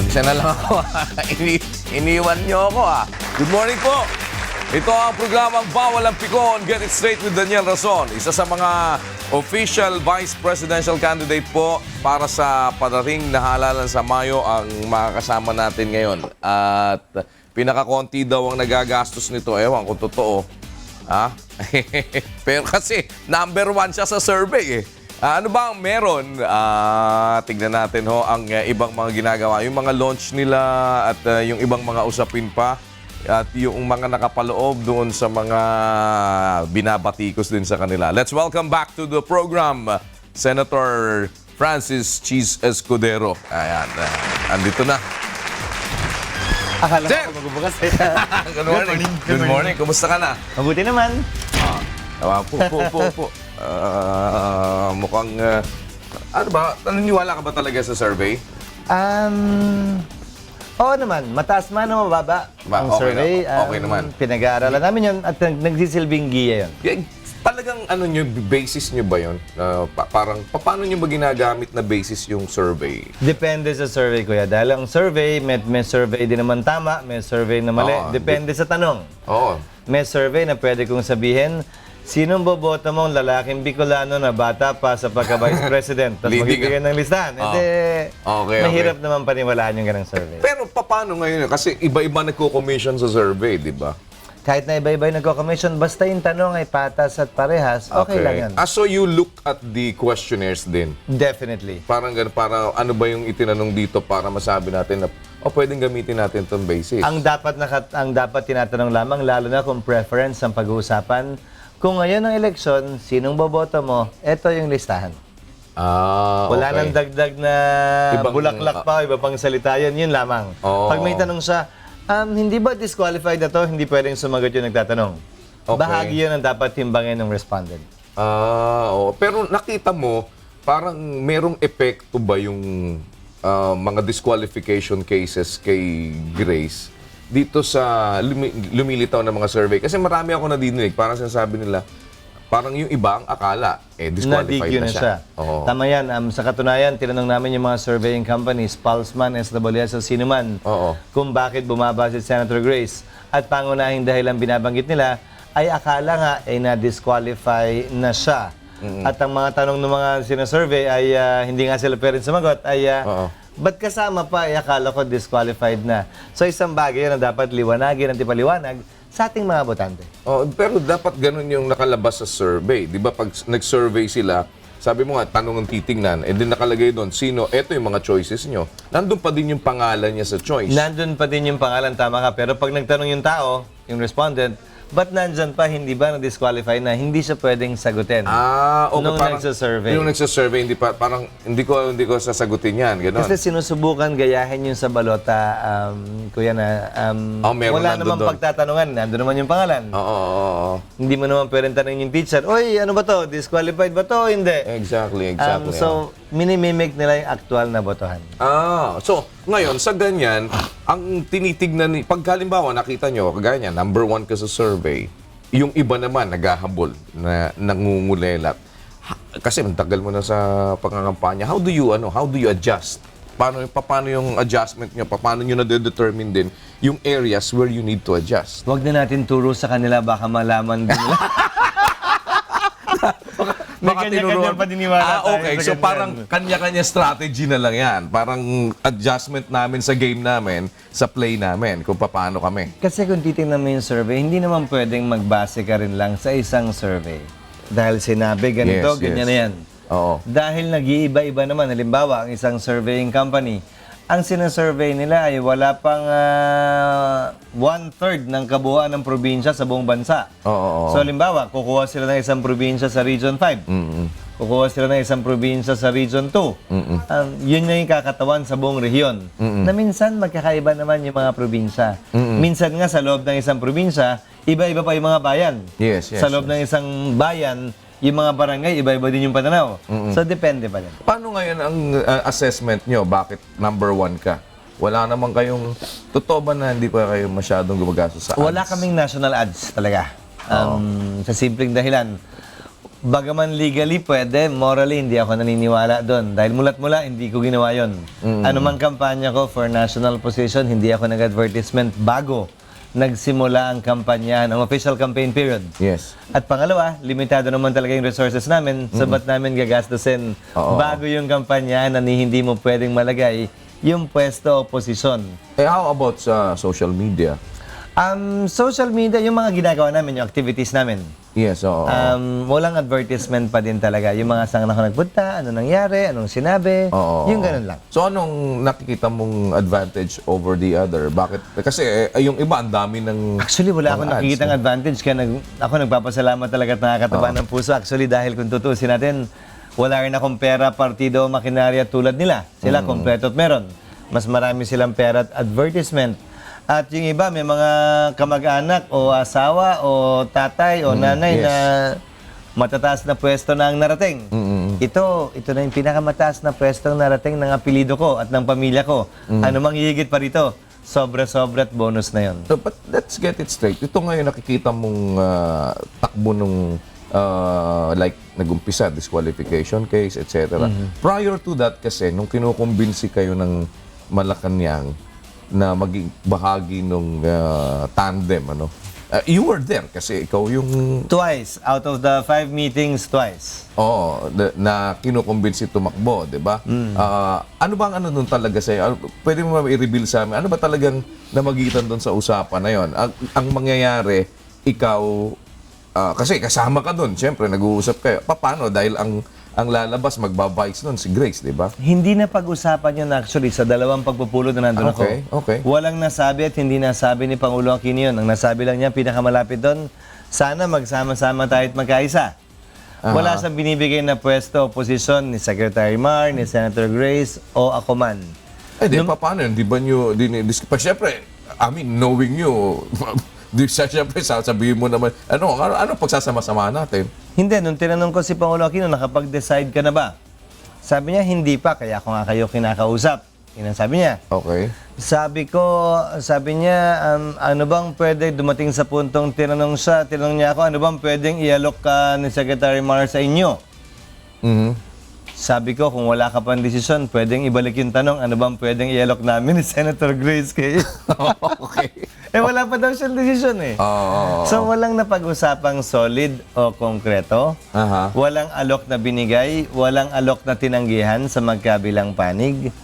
Isa na lang ako. Iniwan niyo ako Good morning po. Ito ang programang Bawal ang Pikon, Get It Straight with Daniel Rason. Isa sa mga official vice presidential candidate po para sa padating na halalan sa Mayo ang makakasama natin ngayon. At pinakakonti daw ang nagagastos nito. Ewan kung totoo. Pero kasi number 1 siya sa survey Ano ba ang meron? Tignan natin ang ibang mga ginagawa. Yung mga launch nila at yung ibang mga usapin pa. At yung mga nakapaloob doon sa mga binabatikos din sa kanila. Let's welcome back to the program, Senator Francis Cheese Escudero. Ayan, andito na. Akala ko magbubukas Good morning. Good morning. Kumusta ka na? Mabuti naman. Po. Mukhang, ano ba? Naniniwala ka ba talaga sa survey? Oo naman. Mataas man o mababa ang Okay survey. okay naman. Pinag-aaralan namin yun at nagsisilbing giya yun. Talagang basis nyo ba yun? Parang, paano nyo ba ginagamit na basis yung survey? Depende sa survey, kuya. Dahil ang survey, may survey din naman tama, may survey na mali. Depende sa tanong. Oo. May survey na pwede kong sabihin, sinong boboto mong lalaking Bicolano na bata pa sa pagka-vice president? Tapos magbibigay ng listahan. Okay. Mahirap naman paniwalaan yung ganang survey. Pero paano ngayon? Kasi iba-iba nagko-commission sa survey, di ba? Kahit na iba-iba yung nagko-commission, basta yung tanong ay patas at parehas, okay lang yan. So you look at the questionnaires din? Definitely. Parang ano ba yung itinanong dito para masabi natin na pwedeng gamitin natin itong basis? Ang dapat tinatanong lamang, lalo na kung preference ang pag-uusapan, kung ngayon ang eleksyon, sinong boboto mo, eto yung listahan. Okay. Wala nang dagdag na bulaklak pa, iba pang salita yun lamang. Pag may tanong siya, hindi ba disqualified na to? Hindi pwedeng sumagot yung nagtatanong. Okay. Bahagi yun ang dapat timbangin ng respondent. Pero nakita mo, parang merong epekto ba yung mga disqualification cases kay Grace dito sa lumilitaw ng mga survey? Kasi marami ako nadidinig, parang sinasabi nila, parang yung iba ang akala, disqualified na siya. Tama yan. Sa katunayan, tinanong namin yung mga surveying companies, Pulseman, SWS, o sino man, kung bakit bumaba si Senator Grace. At pangunahing dahilan binabanggit nila, ay akala nga ay na-disqualify na siya. At ang mga tanong ng mga sinasurvey ay hindi nga sila pwedeng sumagot, ay ba't kasama pa ay akala ko disqualified na. So isang bagay yun na dapat liwanagin at ipaliwanag sa ating mga botante. Pero dapat ganun yung nakalabas sa survey. Di ba pag nag-survey sila, sabi mo nga, tanong ang titingnan, din nakalagay doon, sino, eto yung mga choices nyo. Nandun pa din yung pangalan niya sa choice. Nandun pa din yung pangalan, tama ka. Pero pag nagtanong yung tao, yung respondent, ba't nandyan pa, hindi ba na-disqualify na hindi siya pwedeng sagutin? Okay. Nung Parang, nagsasurvey. yung nagsasurvey, hindi ko sasagutin yan. Ganon. Kasi sinusubukan gayahin yung sa balota, kuya na, wala namang pagtatanungan. Nandun naman yung pangalan. Oo. Hindi mo naman pwedeng tanongin yung teacher, oy, ano ba to? Disqualified ba to? Hindi. Exactly. So, minimimic nila yung actual na botohan. So, ngayon, sa ganyan, ang tinitignan, pag halimbawa nakita nyo, kagaya niya, number 1 ka sa survey, yung iba naman naghahabol, na nangungulelat. Kasi matagal mo na sa pangangampanya, how do you adjust? Paano yung adjustment nyo? Paano nyo na-determine din yung areas where you need to adjust? Huwag na natin turo sa kanila, baka malaman din nila. Baka kanya-kanya paniniwala tayo okay. sa So ganyan. parang kanya-kanya strategy na lang yan. Parang adjustment namin sa game namin, sa play namin, kung paano kami. Kasi kung titingnan mo yung survey, hindi naman pwedeng magbase ka rin lang sa isang survey. Dahil sinabi ganito, ganyan na yan. Dahil nag-iiba-iba naman. Halimbawa, ang isang surveying company, ang sinasurvey nila ay wala pang 1/3 ng kabuuan ng probinsya sa buong bansa. So, halimbawa, kukuha sila ng isang probinsya sa Region 5. Kukuha sila ng isang probinsya sa Region 2. Yun na yung kakatawan sa buong rehiyon. Na minsan, magkakaiba naman yung mga probinsya. Minsan nga, sa loob ng isang probinsya, iba-iba pa yung mga bayan. Sa loob ng isang bayan, yung mga barangay, iba-iba din yung pananaw. So, depende pa din. Paano ngayon ang assessment nyo? Bakit number 1 ka? Wala naman kayong, totoo ba na hindi pa kayo masyadong gumagastos sa ads? Wala kaming national ads talaga. Sa simpleng dahilan, Bagaman legally pwede, morally hindi ako naniniwala doon. Dahil mulat mula, hindi ko ginawa yon. Anumang kampanya ko for national position, hindi ako nag-advertisement bago nagsimula ang kampanya, ang official campaign period. Yes. At pangalawa, limitado naman talaga yung resources namin, sabat namin gagastusin bago yung kampanya na hindi mo pwedeng malagay yung pwesto o posisyon. How about sa social media? Social media, yung mga ginagawa namin, yung activities namin. Yes, oo. Walang advertisement pa din talaga. Yung mga saan ako nagpunta, ano nangyari, anong sinabi, yung ganun lang. So anong nakikita mong advantage over the other? Bakit? Kasi yung iba, ang dami ng... Actually, wala akong mga ads, nakikita ng advantage. Kaya ako nagpapasalamat talaga at nakakataba ng puso. Actually, dahil kung tutusin natin, wala rin akong pera, partido, makinarya tulad nila. Sila, kompleto at meron. Mas marami silang pera at advertisement. At yung iba, may mga kamag-anak o asawa o tatay o nanay na matataas na pwesto na ang narating. Ito na yung pinakamataas na pwesto ang narating ng apelido ko at ng pamilya ko. Ano mang higit pa rito, sobra-sobra at bonus na yon. So, but let's get it straight. Ito ngayon nakikita mong takbo nung like nag-umpisa, disqualification case, etc. Prior to that kasi, nung kinukumbinsi kayo ng Malacanang na maging bahagi nung tandem, ano? You were there kasi ikaw yung... Twice. Out of the 5 meetings, twice. Oo, na kinukumbinsi tumakbo, di ba? Ano bang ano nun talaga sa'yo? Pwede mo ba i-reveal sa amin? Ano ba talagang namagitan doon sa usapan na yon? Ang mangyayari, ikaw, kasi kasama ka doon, siyempre, nag-uusap kayo. Paano? Dahil ang lalabas, magbabites nun si Grace, di ba? Hindi na pag-usapan yun actually sa dalawang pagpupulot na nandun ako. Okay. Walang nasabi at hindi nasabi ni Pangulo Aquino yun. Ang nasabi lang niya, pinakamalapit doon, sana magsama-sama tayo at magkaisa. Wala sa binibigay na pwesto o posisyon ni Secretary Mar, ni Senator Grace o ako man. Paano yun? Di ba nyo, siyempre, I mean, knowing you, siyempre, sabihin mo naman, ano pagsasama-sama natin? Hindi, nung tinanong ko si Pangulo Aquino, nakapag-decide ka na ba? Sabi niya, hindi pa, kaya ako nga kayo kinakausap. Yun ang sabi niya. Okay. Sabi niya, ano bang pwede dumating sa puntong tinanong niya ako, ano bang pwedeng ialok ka ni Secretary Mar sa inyo? Sabi ko, kung wala ka pang desisyon, pwedeng ibalik yung tanong, ano bang pwedeng ialok namin ni Senator Grace kay... Okay. Wala pa daw siyang desisyon eh. So, walang napag-usapang solid o konkreto. Walang alok na binigay, walang alok na tinanggihan sa magkabilang panig.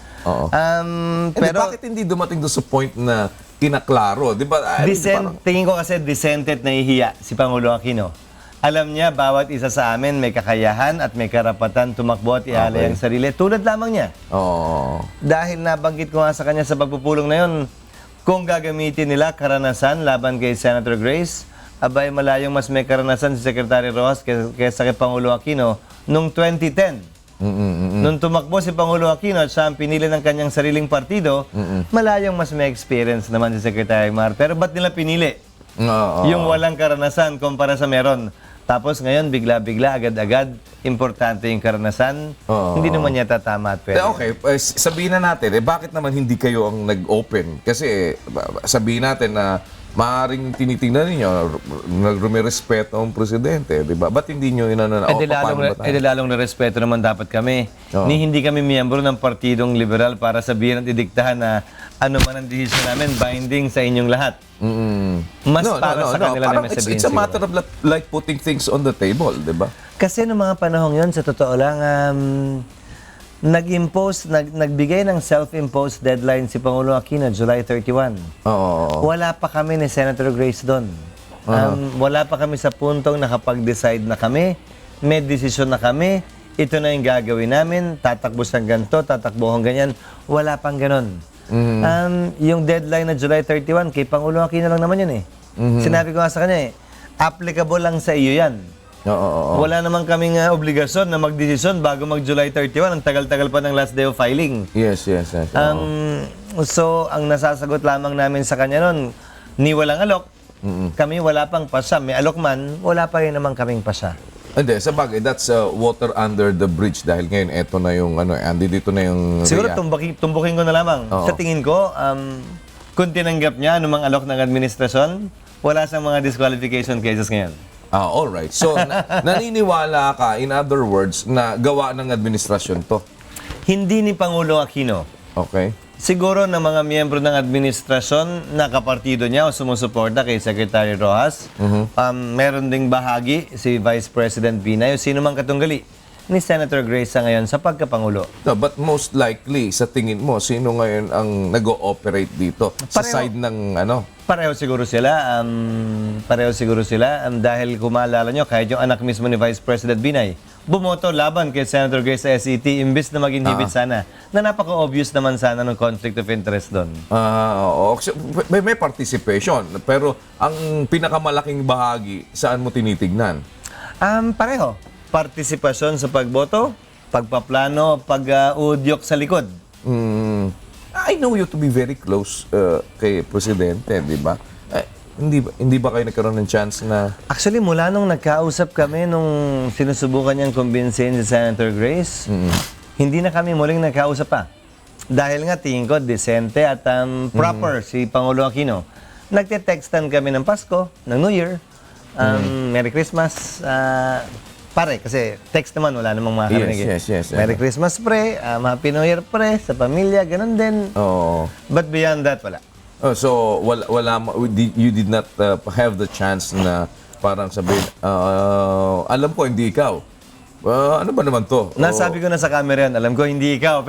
Pero bakit hindi dumating doon sa point na kinaklaro? Di ba? Tingin ko kasi dissented na ihiya si Pangulo Aquino. Alam niya, bawat isa sa amin may kakayahan at may karapatan tumakbo at ialay ang sarili. Tulad lamang niya. Dahil nabanggit ko nga sa kanya sa pagpupulong na yun, kung gagamitin nila karanasan laban kay Senator Grace, abay malayong mas may karanasan si Secretary Rojas kaysa kay Pangulo Aquino noong 2010. Nung tumakbo si Pangulo Aquino at siya ang pinili ng kanyang sariling partido, malayong mas may experience naman si Secretary Mar. Pero ba't nila pinili? Yung walang karanasan kumpara sa meron. Tapos ngayon, bigla-bigla, agad-agad, importante yung karanasan. Hindi naman yata tama at pwede. Okay, sabihin na natin, bakit naman hindi kayo ang nag-open? Kasi sabihin natin na maaaring tinitingnan ninyo, nagrumirespeto ang presidente, di ba? Ba't hindi nyo inano na, lalong na respeto naman dapat kami. Ni hindi kami miyembro ng Partidong Liberal para sabihin at idiktahan na ano man ang desisyon namin, binding sa inyong lahat. Sa kanila na may sabihin. It's a matter of like putting things on the table, di ba? Kasi noong mga panahong yon, sa totoo lang, nagbigay ng self-imposed deadline si Pangulo Aquino, July 31. Wala pa kami ni Senator Grace doon. Wala pa kami sa puntong nakapag-decide na kami, may desisyon na kami, ito na yung gagawin namin, tatakbo ng ganito, tatakbo ng ganyan. Wala pang ganon. Yung deadline na July 31, kay Pangulo Aquino lang naman yun eh. Sinabi ko nga sa kanya applicable lang sa iyo yan. Wala naman kaming obligasyon na magdesisyon bago mag-July 31. Ang tagal-tagal pa ng last day of filing. Yes. So, ang nasasagot lamang namin sa kanya nun, ni walang alok, kami wala pang pasya. May alok man, wala pa rin naman kaming pasya. Hindi, sa bagay, that's water under the bridge dahil ngayon eto na yung dito na yung siguro tumbukin ko na lamang. Sa tingin ko, kung tinanggap niya anumang alok ng administrasyon, wala sang mga disqualification cases ngayon. Alright. So, naniniwala ka, in other words, na gawa ng administrasyon to. Hindi ni Pangulong Aquino. Okay? Siguro ng mga miyembro ng administrasyon na kapartido niya o sumusuporta kay Secretary Rojas, meron ding bahagi si Vice President Binay o sino mang katunggali ni Senator Grace sa ngayon sa pagkapangulo. No, but most likely, sa tingin mo, sino ngayon ang nag-ooperate dito? Sa Pareho. side ng ano? Pareho siguro sila. Dahil kung maalala nyo, kahit yung anak mismo ni Vice President Binay, bumoto laban kay Senator Grace sa SET imbis na mag-inhibit sana. Na napaka-obvious naman sana ng conflict of interest doon. Oo. So, may participation. Pero ang pinakamalaking bahagi, saan mo tinitignan? Pareho. Partisipasyon sa pagboto, pagpaplano, pag-udyok sa likod. I know you to be very close kay Presidente, di ba? Hindi ba kayo nagkaroon ng chance na... Actually, mula nung nagkausap kami, nung sinusubukan niyang kumbinsin si Senator Grace, hindi na kami muling nagkausap pa. Dahil nga, tingin ko, decente at proper si Pangulo Aquino. Nagte-textan kami ng Pasko, ng New Year, Merry Christmas, pare, kasi text naman, wala namang makakarinig. Yes. Merry Christmas, pre, Happy New Year, pre, sa pamilya, ganun din. Oo. But beyond that, wala. So, you did not have the chance na parang sabihin, alam ko, hindi ikaw. Ano ba naman to? Nasabi ko na sa camera yan, alam ko, hindi ikaw.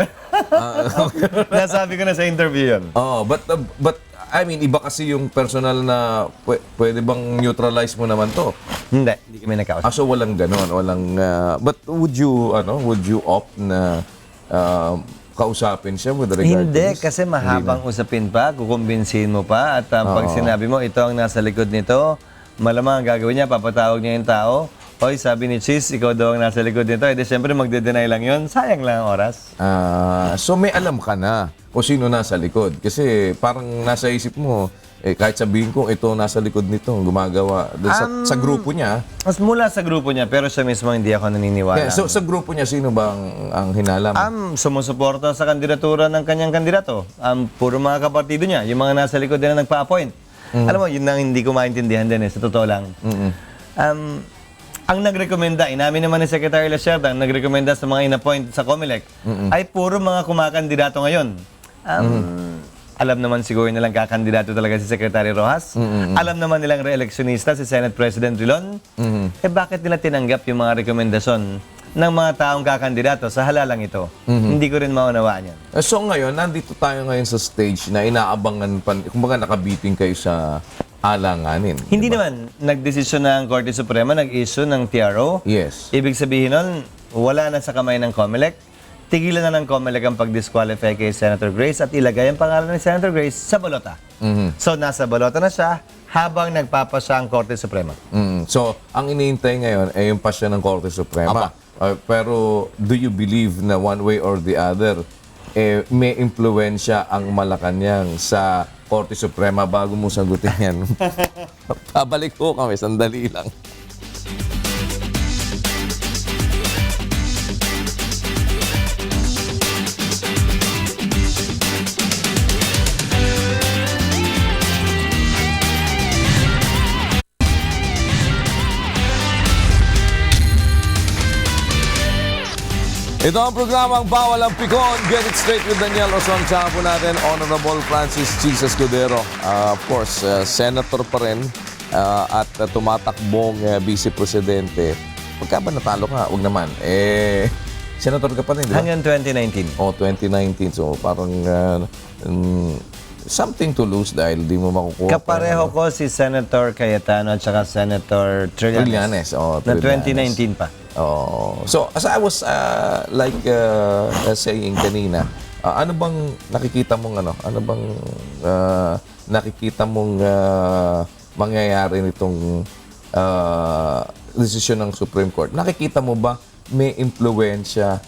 Nasabi ko na sa interview yun. But I mean, iba kasi yung personal na pwede bang neutralize mo naman to? Hindi kami nagkausap. So walang ganon, but would you opt na kausapin siya with regard to Hindi, this? kasi mahabang usapin pa, kukumbinsin mo pa, at pag sinabi mo, ito ang nasa likod nito, malamang ang gagawin niya, papatawag niya yung tao, oy, sabi ni Cheese, ikaw daw ang nasa likod nito, edi siyempre magde-deny lang yun, sayang lang ang oras. So may alam ka na kung sino nasa likod. Kasi parang nasa isip mo, kahit sabihin ko, ito nasa likod nito, gumagawa. Sa grupo niya. Mas mula sa grupo niya, pero siya mismo hindi ako naniniwala. Yeah, so sa grupo niya, sino ba ang hinala mo? Sumusuporta sa kandidatura ng kanyang kandidato. Puro mga kapartido niya, yung mga nasa likod din na nagpa-appoint. Alam mo, yun ang hindi ko maintindihan din sa totoo lang. Ang nagrekomenda, inamin naman ni Secretary Lacerda, ang nagrekomenda sa mga inappoint sa COMELEC, ay puro mga kumakandidato ngayon. Alam naman siguro nilang kakandidato talaga si Secretary Rojas. Alam naman nilang re-electionista si Senate President Drilon. Bakit nila tinanggap yung mga rekomendasyon ng mga taong kakandidato sa halalang ito? Hindi ko rin maunawaan yan. So ngayon, nandito tayo ngayon sa stage na inaabangan pa, kumbaga nakabiting kayo sa alanganin. Hindi naman. Nagdesisyon na ang Korte Suprema, nag-issue ng TRO. Yes. Ibig sabihin nun, wala na sa kamay ng COMELEC. Tigilan na ng COMELEC ang pag-disqualify kay Senator Grace at ilagay ang pangalan ni Senator Grace sa balota. So, nasa balota na siya habang nagpapasya ang Korte Suprema. So, ang iniintay ngayon ay yung pasya ng Korte Suprema. Pero, do you believe na one way or the other, may impluensya ang Malacanang sa Korte Suprema bago mo sagutin yan? Pabalik ko kami, sandali lang. Ito ang programang Bawal ang Pikon. Get it straight with Daniel Roson. Tsaka po natin, Honorable Francis Cheese Escudero. Of course, senator pa rin at tumatakbong vice presidente. Pagka ba natalo ka? Huwag naman. Senator ka pa rin, di ba? Hanggang 2019. 2019. So, parang something to lose dahil di mo makukuha. Kapareho ko si Senator Cayetano at saka Senator Trillanes. Na 2019 pa. So, as I was saying kanina, ano bang nakikita mong mangyayari nitong desisyon ng Supreme Court? Nakikita mo ba may impluwensya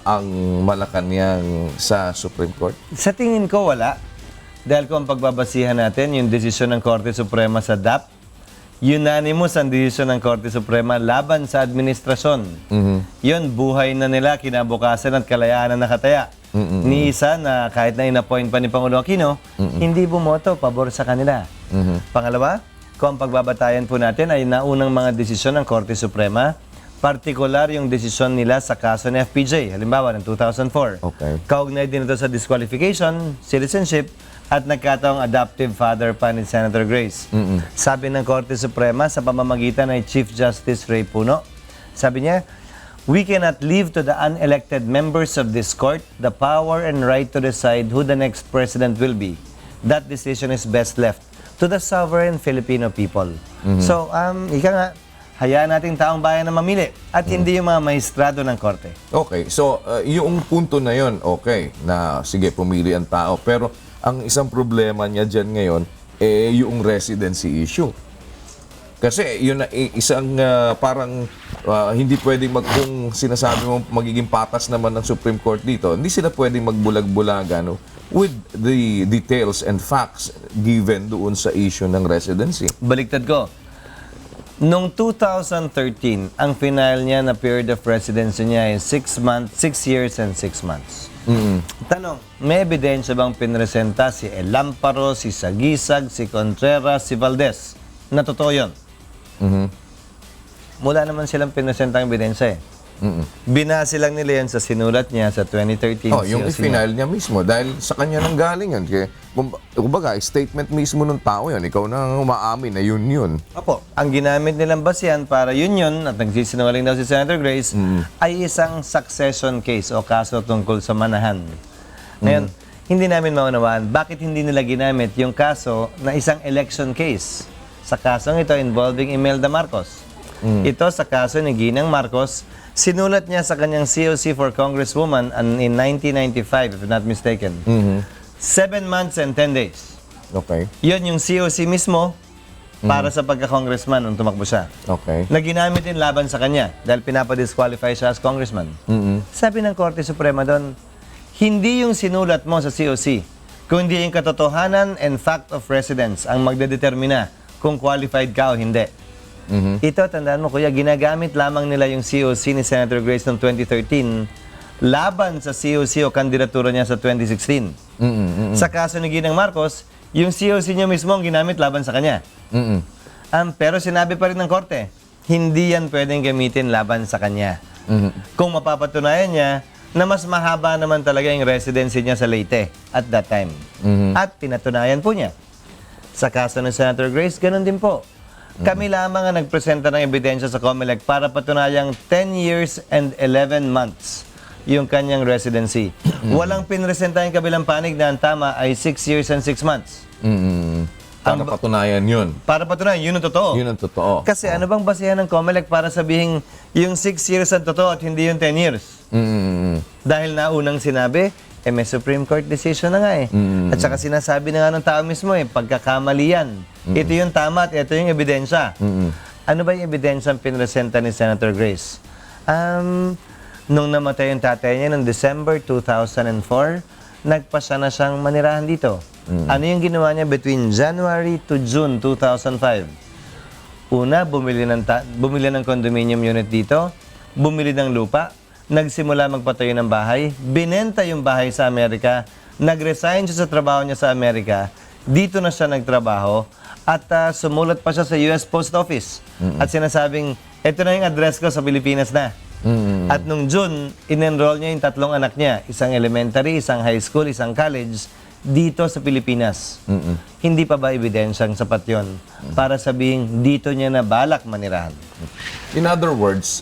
ang Malacanang sa Supreme Court? Sa tingin ko, wala. Dahil kung ang pagbabasihan natin, yung desisyon ng Korte Suprema sa DAP, unanimous ang desisyon ng Korte Suprema laban sa administrasyon. Yun, buhay na nila, kinabukasan at kalayaan na nakataya. Ni isa na kahit na inappoint pa ni Pangulong Aquino, hindi bumoto pabor sa kanila. Pangalawa, kung ang pagbabatayan po natin ay naunang mga desisyon ng Korte Suprema, partikular yung desisyon nila sa kaso ng FPJ, halimbawa ng 2004. Okay. Kaugnay din ito sa disqualification, citizenship, at nagkataong adoptive father pa ni Senator Grace. Sabi ng Korte Suprema sa pamamagitan ng Chief Justice Ray Puno, sabi niya, "We cannot leave to the unelected members of this court the power and right to decide who the next president will be. That decision is best left to the sovereign Filipino people." So, ika nga, hayaan nating taong bayan na mamili at hindi yung mga maestrado ng korte. Okay, so yung punto na yon, okay, na sige, pumili ang tao. Pero ang isang problema niya dyan ngayon, yung residency issue. Kasi yun na isang parang hindi pwedeng kung sinasabi mo magiging patas naman ng Supreme Court dito, hindi sila pwedeng magbulag-bulagan with the details and facts given doon sa issue ng residency. Baliktad ko. Noong 2013, ang final niya na period of residency niya ay 6 years and 6 months. Tanong, may ebidensya bang pinresenta si Elamparo, si Sagisag, si Contreras, si Valdez na totoo yun? Wala naman silang pinresenta ang ebidensya Binase lang nila yan sa sinulat niya sa 2013. Yung final niya mismo, dahil sa kanya nang galing yan. Kaya, kumbaga, statement mismo ng tao yan. Ikaw na umaamin na yun. Opo. Ang ginamit nilang basihan para yun at nagsisinungaling daw si Senator Grace, ay isang succession case o kaso tungkol sa manahan. Ngayon, hindi namin maunawaan bakit hindi nila ginamit yung kaso na isang election case. Sa kasong ito involving Imelda Marcos. Ito sa kaso ni Ginang Marcos, sinulat niya sa kanyang COC for Congresswoman in 1995, if not mistaken. 7 months and 10 days. Okay. Yun yung COC mismo para sa pagka-congressman nung tumakbo siya. Okay. Na ginamit din laban sa kanya dahil pinapa-disqualify siya as congressman. Sabi ng Korte Suprema doon, hindi yung sinulat mo sa COC, kundi yung katotohanan and fact of residence ang magdedetermina kung qualified ka o hindi. Ito, tandaan mo, kuya, ginagamit lamang nila yung COC ni Senator Grace noong 2013 laban sa COC o kandidatura niya sa 2016. Sa kaso ni Ginang Marcos, yung COC niya mismo ang ginamit laban sa kanya. Pero sinabi pa rin ng korte, hindi yan pwedeng gamitin laban sa kanya. Kung mapapatunayan niya na mas mahaba naman talaga yung residency niya sa Leyte at that time. At pinatunayan po niya. Sa kaso ng Senator Grace, ganun din po. Kami lamang ang nagpresenta ng ebidensya sa COMELEC para patunayang 10 years and 11 months yung kanyang residency. Walang pinresenta yung kabilang panig na ang tama ay 6 years and 6 months. Para patunayan yun. Para patunayan, yun ang totoo. Yun ang totoo. Kasi ano bang basehan ng COMELEC para sabihin yung 6 years ang totoo at hindi yung 10 years? Dahil naunang sinabi, may Supreme Court decision na nga At saka sinasabi na nga ng tao mismo pagkakamali yan. Ito yung tama at ito yung ebidensya. Ano ba yung ebidensya ang pinresenta ni Senator Grace? Nung namatay yung tatay niya noong December 2004, nagpasya na siyang manirahan dito. Ano yung ginawa niya between January to June 2005? Una, bumili ng condominium unit dito, bumili ng lupa, nagsimula magpatayo ng bahay, binenta yung bahay sa Amerika, nag-resign siya sa trabaho niya sa Amerika, dito na siya nagtrabaho, at sumulat pa siya sa US Post Office. At sinasabing, ito na yung address ko sa Pilipinas na. At nung June, in-enroll niya yung 3 anak niya, isang elementary, isang high school, isang college, dito sa Pilipinas. Hindi pa ba ebidensyang sapat yun para sabihin dito niya na balak manirahan? In other words,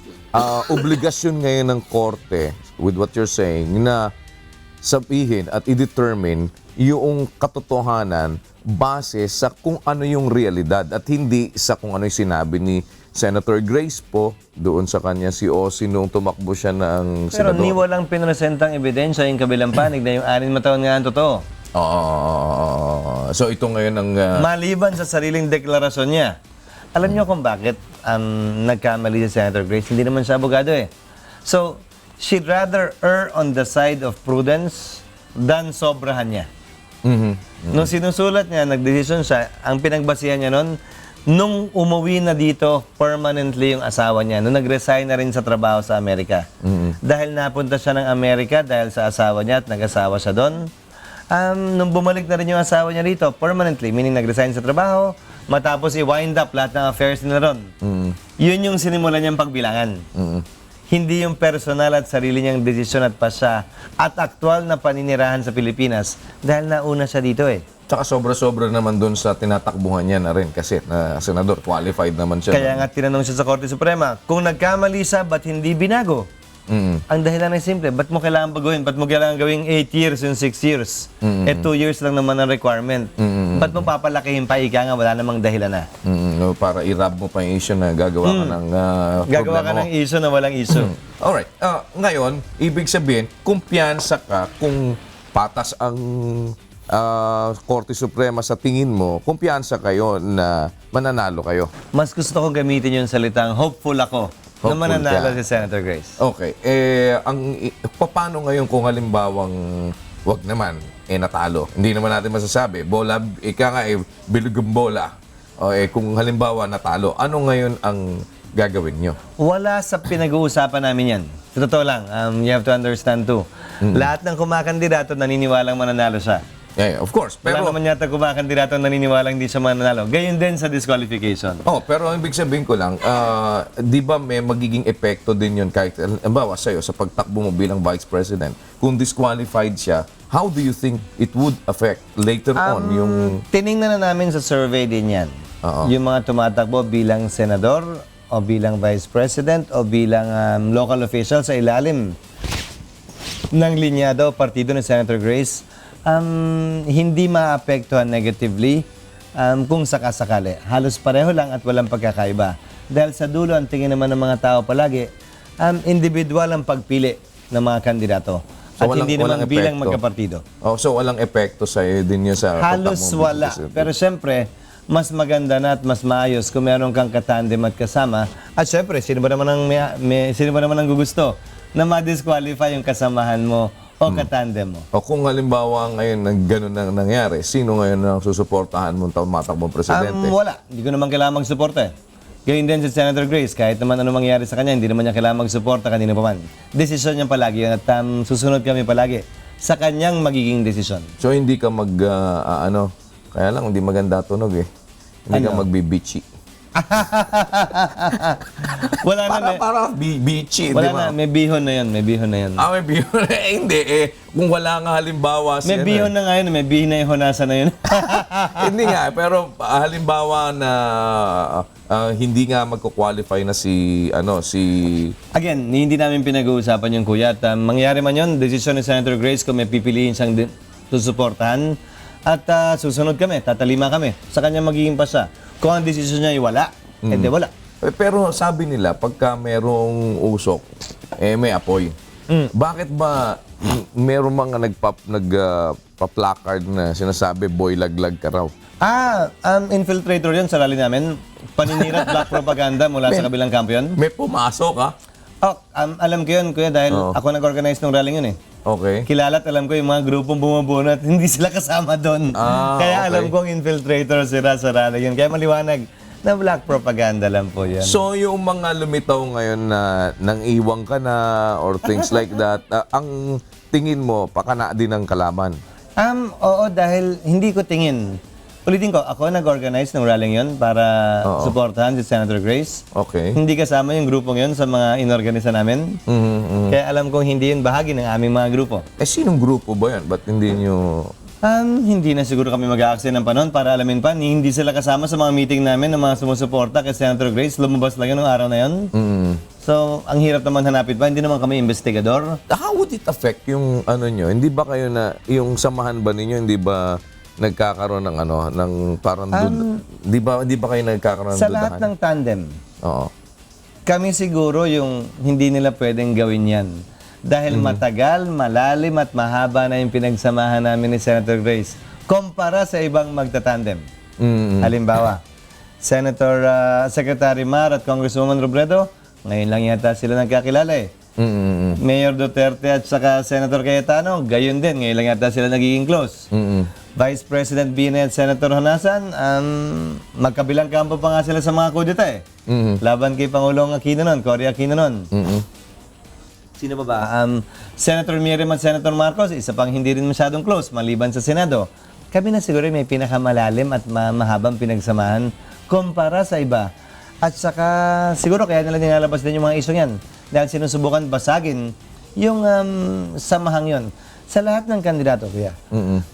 obligasyon ngayon ng korte, with what you're saying, na sabihin at i-determine yung katotohanan base sa kung ano yung realidad at hindi sa kung ano yung sinabi ni Senator Grace po doon sa kanya si Osi nung tumakbo siya ng Pero senador. ni walang pinresentang ebidensya yung kabilang panig na yung 6 na taon nga ang totoo. So ito ngayon ang... Maliban sa sariling deklarasyon niya. Alam niyo kung bakit nagkamali si Senator Grace? Hindi naman siya abogado So, she'd rather err on the side of prudence than sobrahan niya. Nung sinusulat niya, nagdesisyon siya, ang pinagbasihan niya nun, nung umuwi na dito permanently yung asawa niya, nung nag-resign na rin sa trabaho sa Amerika. Dahil napunta siya ng Amerika dahil sa asawa niya at nag-asawa siya doon, Nung bumalik na rin yung asawa niya rito, permanently, meaning nag-resign sa trabaho, matapos i-wind up lahat ng affairs nila ron. Yun yung sinimulan niyang pagbilangan. Hindi yung personal at sarili niyang desisyon at pasya at aktual na paninirahan sa Pilipinas dahil nauna siya dito eh. Tsaka sobra-sobra naman doon sa tinatakbuhan niya na rin kasi na senador, qualified naman siya. Kaya nga tinanong siya sa Korte Suprema, kung nagkamali siya, ba't hindi binago? Ang dahilan ay simple, ba't mo kailangan baguhin? Ba't mo kailangan gawing 8 years yung 6 years? 2 years lang naman ang requirement. Ba't mo papalakihin pa? Ika nga, wala namang dahilan na. No, para i-rub mo pa yung issue na gagawa ka ng Gagawa ka problema ng issue na walang issue. Alright. Ngayon, ibig sabihin, kumpiyansa ka kung patas ang Korte Suprema sa tingin mo, kumpiyansa kayo na mananalo kayo. Mas gusto kong gamitin yung salitang hopeful ako na Hopeful mananalo ka. si Senator Grace. Okay. Paano ngayon kung halimbawang wag naman, natalo? Hindi naman natin masasabi. Bola, ika nga, bilog ang bola. Kung halimbawa natalo, ano ngayon ang gagawin nyo? Wala sa pinag-uusapan namin yan. Sa totoo lang, you have to understand too. Lahat ng kumakandidato naniniwalang mananalo siya. Yeah, of course. Wala Pero, naman yata kumakandidato naniniwalang hindi siya mananalo. Gayon din sa disqualification. pero ang ibig sabihin ko lang, di ba may magiging epekto din yun kahit, halimbawa sa'yo, sa pagtakbo mo bilang Vice President, kung disqualified siya, how do you think it would affect later on yung... Tiningnan na namin sa survey din yan. Yung mga tumatakbo bilang senador o bilang Vice President o bilang local official sa ilalim ng linyado partido ni Senator Grace, hindi maapektuhan negatively kung sakasakali. Halos pareho lang at walang pagkakaiba. Dahil sa dulo, ang tingin naman ng mga tao palagi, individual ang pagpili ng mga kandidato. So, At hindi naman walang bilang epekto. magkapartido. So walang epekto sa din yun sa Halos pagtakbo mo bilang wala. presidente. Pero syempre, mas maganda na at mas maayos kung meron kang katandem at kasama. At syempre, sino ba naman ang gugusto na ma-disqualify yung kasamahan mo o katandem mo? O kung halimbawa ngayon gano'n na nangyari, sino ngayon ang susuportahan mo tumatakbong presidente? Wala. Hindi ko naman kailangan magsuporta eh. Gayun din si Senator Grace, kahit naman ano mangyari sa kanya, hindi naman niya kailangan magsuporta kanino pa man. Desisyon niya palagi yun at susunod kami palagi sa kanyang magiging desisyon. So hindi ka kaya lang hindi maganda tunog eh. Hindi ka magbibichi. Wala na. Para bichi, di Wala ba? na. May bihon na yun. May bihon na yun. May bihon. Hindi Kung wala nga halimbawa May bihon na nga yun. May bihon na yung honasa na yun. Hindi nga, pero halimbawa na hindi nga magko-qualify na si Again, hindi namin pinag-uusapan yung kuya. At mangyari man yun, desisyon ni Senator Grace kung may pipiliin siyang susuportahan. At susunod kami, tatalima kami. Sa kanya magiging pasa. Kung ang desisyon niya ay wala, hindi wala. Pero sabi nila, pagka merong usok, may apoy. Bakit ba meron mga nagpa-placard na sinasabi, boy, laglag ka raw? Infiltrator yun sa rally namin. Paninira at black propaganda mula sa kabilang kampo yun. May pumasok, ha? Alam ko yun, kuya, dahil ako nag-organize ng rally yun eh. Okay. Kilala at alam ko yung mga grupong bumubuno at hindi sila kasama doon. Kaya okay. alam ko ang infiltrator sila sa rally yun. Kaya maliwanag na black propaganda lang po yan. So, yung mga lumitaw ngayon na nang iwang ka na or things like that, ang tingin mo, pakana din ang kalaban? Oo, dahil hindi ko tingin. Ulitin ko, ako nag-organize ng rally yun para suportahan si Senator Grace. Okay. Hindi kasama yung grupong yun sa mga inorganisa namin. Kaya alam kong hindi yun bahagi ng aming mga grupo. Sinong grupo ba yan? Ba't hindi nyo... Hindi na siguro kami mag-aaksaya ng panahon para alamin pa. Hindi sila kasama sa mga meeting namin ng mga sumusuporta kay Senator Grace. Lumabas lang yun ng araw na yun. So, ang hirap naman hanapin pa. Hindi naman kami investigador. How would it affect yung nyo? Hindi ba kayo yung samahan ba ninyo, hindi ba nagkakaroon ng ng parang di ba kayo nagkakaroon ng Sa dudahan? lahat ng tandem, Oo. kami siguro yung hindi nila pwedeng gawin yan. Dahil matagal, malalim at mahaba na yung pinagsamahan namin ni Senator Grace kumpara sa ibang magtatandem. Halimbawa, Secretary Mar at Congresswoman Robredo, ngayon lang yata sila nagkakilala eh. Mayor Duterte at saka Senator Cayetano, gayon din, ngayon lang yata sila nagiging close. Vice President Bine at Senator Honasan, magkabilang kampo pa nga sila sa mga kudeta eh. Laban kay Pangulong Aquino nun, Cory Aquino nun. Sino pa ba? Senator Miriam at Senator Marcos, isa pang hindi rin masyadong close, maliban sa Senado. Kami na siguro may pinakamalalim at mahabang pinagsamahan kumpara sa iba. At saka, siguro kaya nila nilalabas din yung mga isyong yan. Dahil sinusubukan basagin yung samahang yon. Sa lahat ng kandidato, kuya,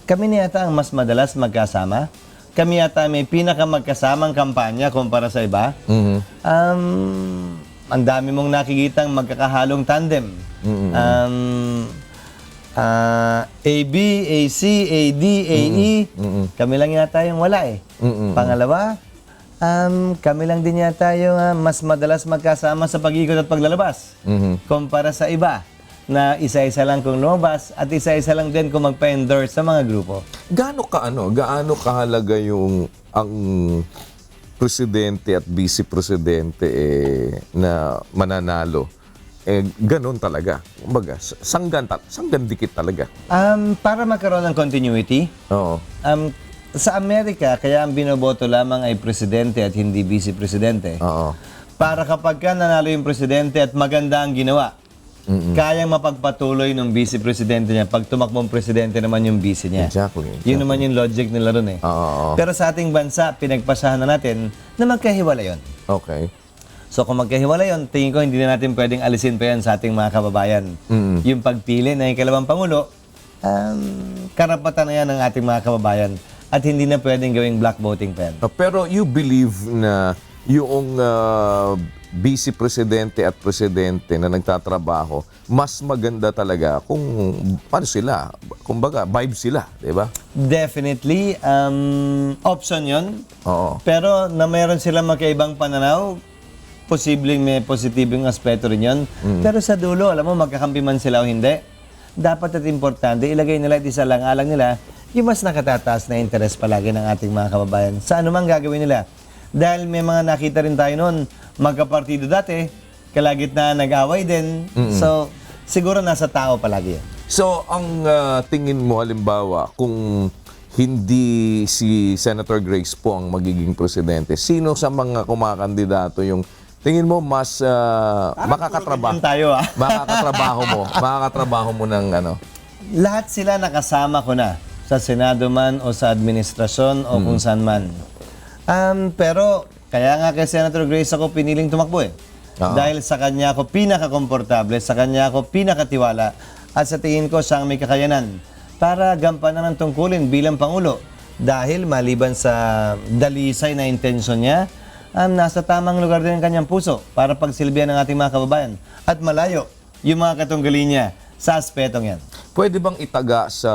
kami niyata ang mas madalas magkasama. Kami yata may pinakamagkasamang kampanya kumpara sa iba. Ang dami mong nakikitang magkakahalong tandem. AB, AC, AD, AE. Kami lang yata yung wala eh. Pangalawa, kami lang din yata yung mas madalas magkasama sa pag-ikot at paglalabas. Kumpara sa iba na isa-isa lang kung lumabas at isa-isa lang din kung magpa-endorse sa mga grupo. Gaano kahalaga yung ang presidente at vice presidente na mananalo? Ganon talaga. Kumbaga, sanggan dikit talaga. Para magkaroon ng continuity, Oo. sa Amerika, kaya ang binoboto lamang ay presidente at hindi vice presidente. Oo. Para kapag ka nanalo yung presidente at maganda ang ginawa, kayang mapagpatuloy ng vice presidente niya pag tumakbong presidente naman yung vice niya. Exactly. Yun naman yung logic nila ron eh. Oo. Pero sa ating bansa, pinagpasahan na natin na magkahiwala yun. Okay. So kung magkahiwala yun, tingin ko hindi na natin pwedeng alisin pa yan sa ating mga kababayan. Yung pagpili na yung kalawang Pangulo, karapatan na yan ng ating mga kababayan. At hindi na pwedeng gawing black voting pa yan. Pero you believe na yung vice presidente at presidente na nagtatrabaho, mas maganda talaga kung paano sila, kumbaga, vibe sila, di ba? Definitely, option yun. Oo. Pero na mayroon silang magkaibang pananaw, posibleng may positibong aspeto rin yun. Pero sa dulo, alam mo, magkakampi man sila o hindi, dapat at importante, ilagay nila at isalang-alang nila yung mas nakatataas na interes palagi ng ating mga kababayan sa anumang gagawin nila. Dahil may mga nakita rin tayo noon, magkapartido dati, kalagitnaan nag-away din. So, siguro nasa tao palagi yan. So, ang tingin mo, halimbawa, kung hindi si Senator Grace po ang magiging presidente, sino sa mga kumakandidato yung tingin mo mas makakatrabaho? Tayo, Makakatrabaho mo ng ano? Lahat sila nakasama ko na sa Senado man o sa administrasyon o kung saan man. Pero kaya nga kay Senator Grace ako piniling tumakbo eh. Dahil sa kanya ako pinaka-komportable, sa kanya ako pinakatiwala at sa tingin ko siyang may kakayanan para gampanan ang tungkulin bilang Pangulo. Dahil maliban sa dalisay na intensyon niya, nasa tamang lugar din ang kanyang puso para pagsilbihan ng ating mga kababayan. At malayo yung mga katunggali niya sa aspetong yan. Pwede bang itaga sa,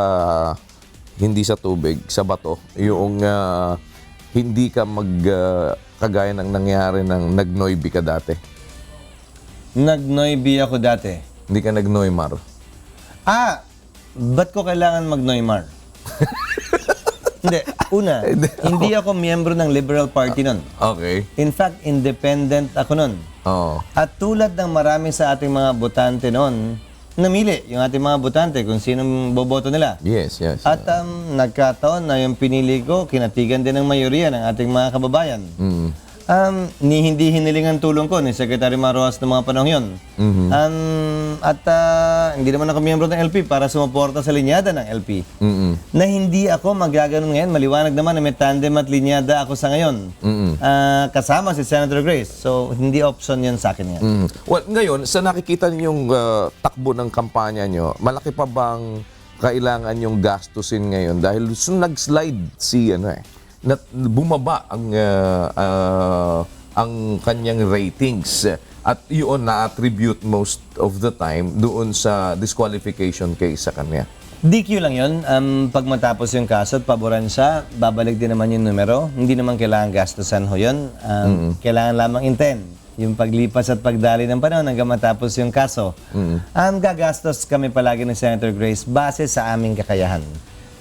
hindi sa tubig, sa bato, yung hindi ka kagaya ng nangyari ng nagnoybi ka dati? Nagnoybi ako dati. Hindi ka nagnoymar? Ba't ko kailangan mag-Neymar? Hindi. Una, hindi ako miyembro ng Liberal Party nun. Okay. In fact, independent ako nun. Oo. At tulad ng marami sa ating mga botante noon, namili yung ating mga botante kung sinong boboto nila. Yes. At nagkataon na yung pinili ko, kinatigan din ng mayoriya ng ating mga kababayan. Hindi hiniling ang tulong ko ni Secretary Marroas ng mga panahon yun. Hindi naman ako miyembro ng LP para sumuporta sa linyada ng LP. Na hindi ako magaganon ngayon. Maliwanag naman na may tandem at linyada ako sa ngayon. Kasama si Senator Grace. So, hindi option yan sa akin yan. Well, ngayon, sa nakikita niyong takbo ng kampanya niyo, malaki pa bang kailangan yung gastusin ngayon? Dahil nag-slide si bumaba ang kanyang ratings at yun na-attribute most of the time doon sa disqualification case sa kanya. DQ lang yun. Pag matapos yung kaso at paboran siya, babalik din naman yung numero. Hindi naman kailangan gastusan ho yun. Kailangan lamang intend. Yung paglipas at pagdali ng panahon hanggang matapos yung kaso. Gagastos kami palagi ng Senator Grace base sa aming kakayahan.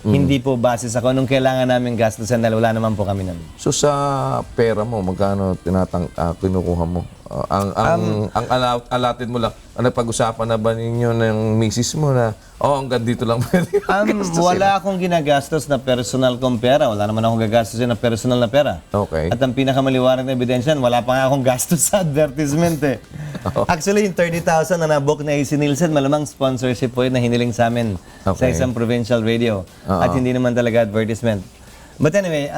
Hindi po base sa kung anong kailangan namin gastusan dahil wala naman po kami nun. So sa pera mo, magkano kinukuha mo Allotted mo lang. Napag-usapan na ba ninyo ng misis mo na, hanggang dito lang pwede Wala akong ginagastos na personal kong pera. Wala naman akong gagastos na personal na pera. Okay. At ang pinakamaliwanag na ebidensya, wala pa nga akong gastos sa advertisement eh. Actually, yung 30,000 na nabook na AC Nielsen, malamang sponsorship po yun na hiniling sa amin sa Okay. isang provincial radio. At hindi naman talaga advertisement. But anyway,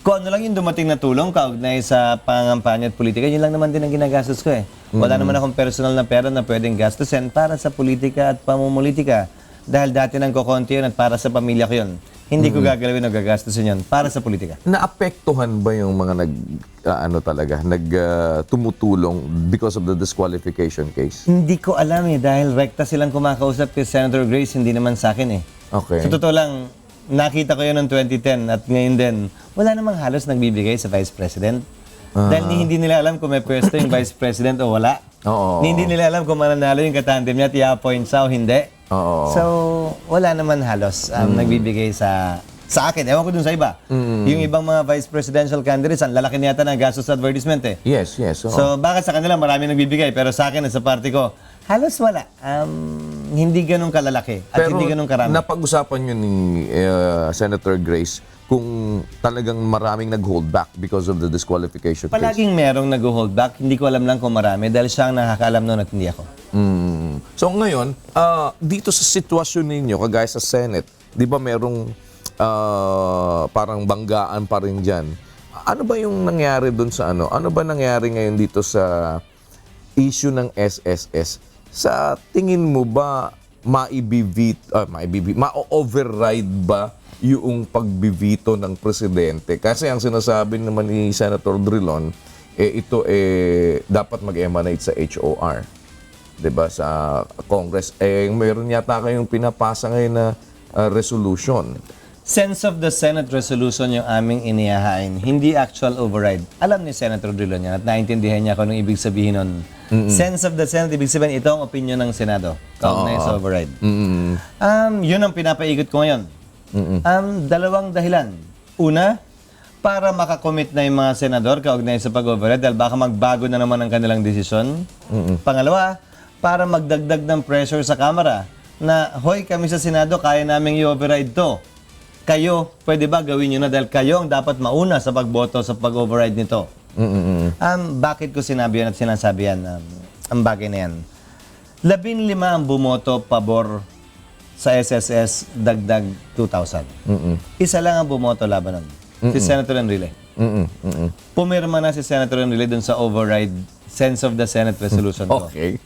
kung ano lang yung dumating na tulong kaugnay sa pangangampanya at politika, yun lang naman din ang ginagastos ko eh. Wala naman akong personal na pera na pwedeng gastusin para sa politika at pamumulitika. Dahil dati nang kukonti yun at para sa pamilya ko yun. Hindi ko gagalawin o gagastusin yun para sa politika. Naapektuhan ba yung mga tumutulong because of the disqualification case? Hindi ko alam eh, dahil rekta silang kumakausap kay Senator Grace, hindi naman sa akin eh. Okay. Sa totoo lang, nakita ko yun noong 2010 at ngayon din, wala namang halos nagbibigay sa Vice President. Dahil hindi nila alam kung may pwesto yung Vice President o wala. Oo. Hindi nila alam kung mananalo yung katandem niya at i-appoint sa o hindi. Oo. So, wala naman halos nagbibigay sa akin. Ewan ko dun sa iba. Yung ibang mga Vice Presidential candidates, ang lalaki niyata ng gastos sa advertisement eh. Yes. Oo. So, bakit sa kanila marami nagbibigay pero sa akin at sa party ko, halos wala. Hindi ganun kalalaki at hindi ganun karami. Napag-usapan nyo ni Senator Grace kung talagang maraming nag-hold back because of the disqualification case. Palaging merong nag-hold back. Hindi ko alam lang kung marami dahil siya ang nakakaalam noon at hindi ako. So ngayon, dito sa sitwasyon ninyo, kagaya sa Senate, di ba merong parang banggaan pa rin dyan? Ano ba yung nangyari doon sa ano? Ano ba nangyari ngayon dito sa issue ng SSS? Sa tingin mo ba ma-override ba yung pagbivito ng presidente? Kasi ang sinasabi naman ni Senator Drilon, ito dapat mag-emanate sa HOR. 'Di ba, sa Congress. Mayroon yata kayong pinapasa ngayon na resolution. Sense of the Senate resolution yung aming inihahain, hindi actual override. Alam ni Senator Drilon yan at naintindihan niya kung anong ibig sabihin nun. Sense of the Senate, ibig sabihin ito ang opinion ng Senado. Kaugnay sa override. Yun ang pinapaikot ko ngayon. Dalawang dahilan. Una, para makakommit na yung mga senador kaugnay sa pag-override dahil baka magbago na naman ang kanilang desisyon. Pangalawa, para magdagdag ng pressure sa Kamara na, hoy, kami sa Senado, kaya naming i-override to. Kayo, pwede ba gawin nyo na dahil kayo ang dapat mauna sa pagboto sa pag-override nito? Bakit ko sinabi yan at sinasabi yan? Ang bagay na yan. 15 ang bumoto pabor sa SSS dagdag 2,000. Isa lang ang bumoto laban nun. Si Senator Enrile. Pumirma na si Senator Enrile dun sa override sense of the Senate resolution ko. Okay.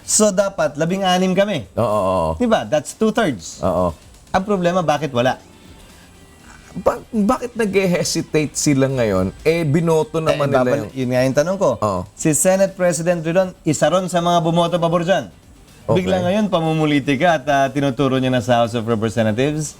So dapat 16 kami. Oo. Diba? That's 2/3. Oo. Ang problema, bakit wala? Bakit nag-hesitate sila ngayon? Binoto naman nila yung... Yun nga yung tanong ko. Oo. Si Senate President Ridon, isa ron sa mga bumoto pabor dyan. Okay. Bigla ngayon, pamumulitika at tinuturo niya na sa House of Representatives.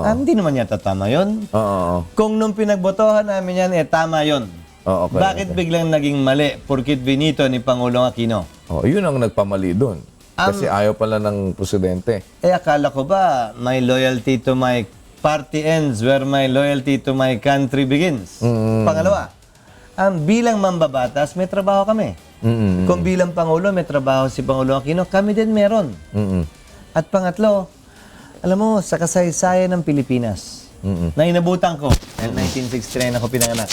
Hindi naman yata tama yun. Oo. Kung nung pinagbotohan namin yan, tama yun. Okay, Bakit biglang naging mali? Porkit binito ni Pangulong Aquino. Yun ang nagpamali doon. Kasi ayaw pala ng presidente. Akala ko ba, my loyalty to my party ends where my loyalty to my country begins. Pangalawa, bilang mambabatas, may trabaho kami. Kung bilang Pangulo, may trabaho si Pangulong Aquino, kami din meron. At pangatlo, alam mo, sa kasaysayan ng Pilipinas, na inabutan ko, dahil 1969 ako pinanganak.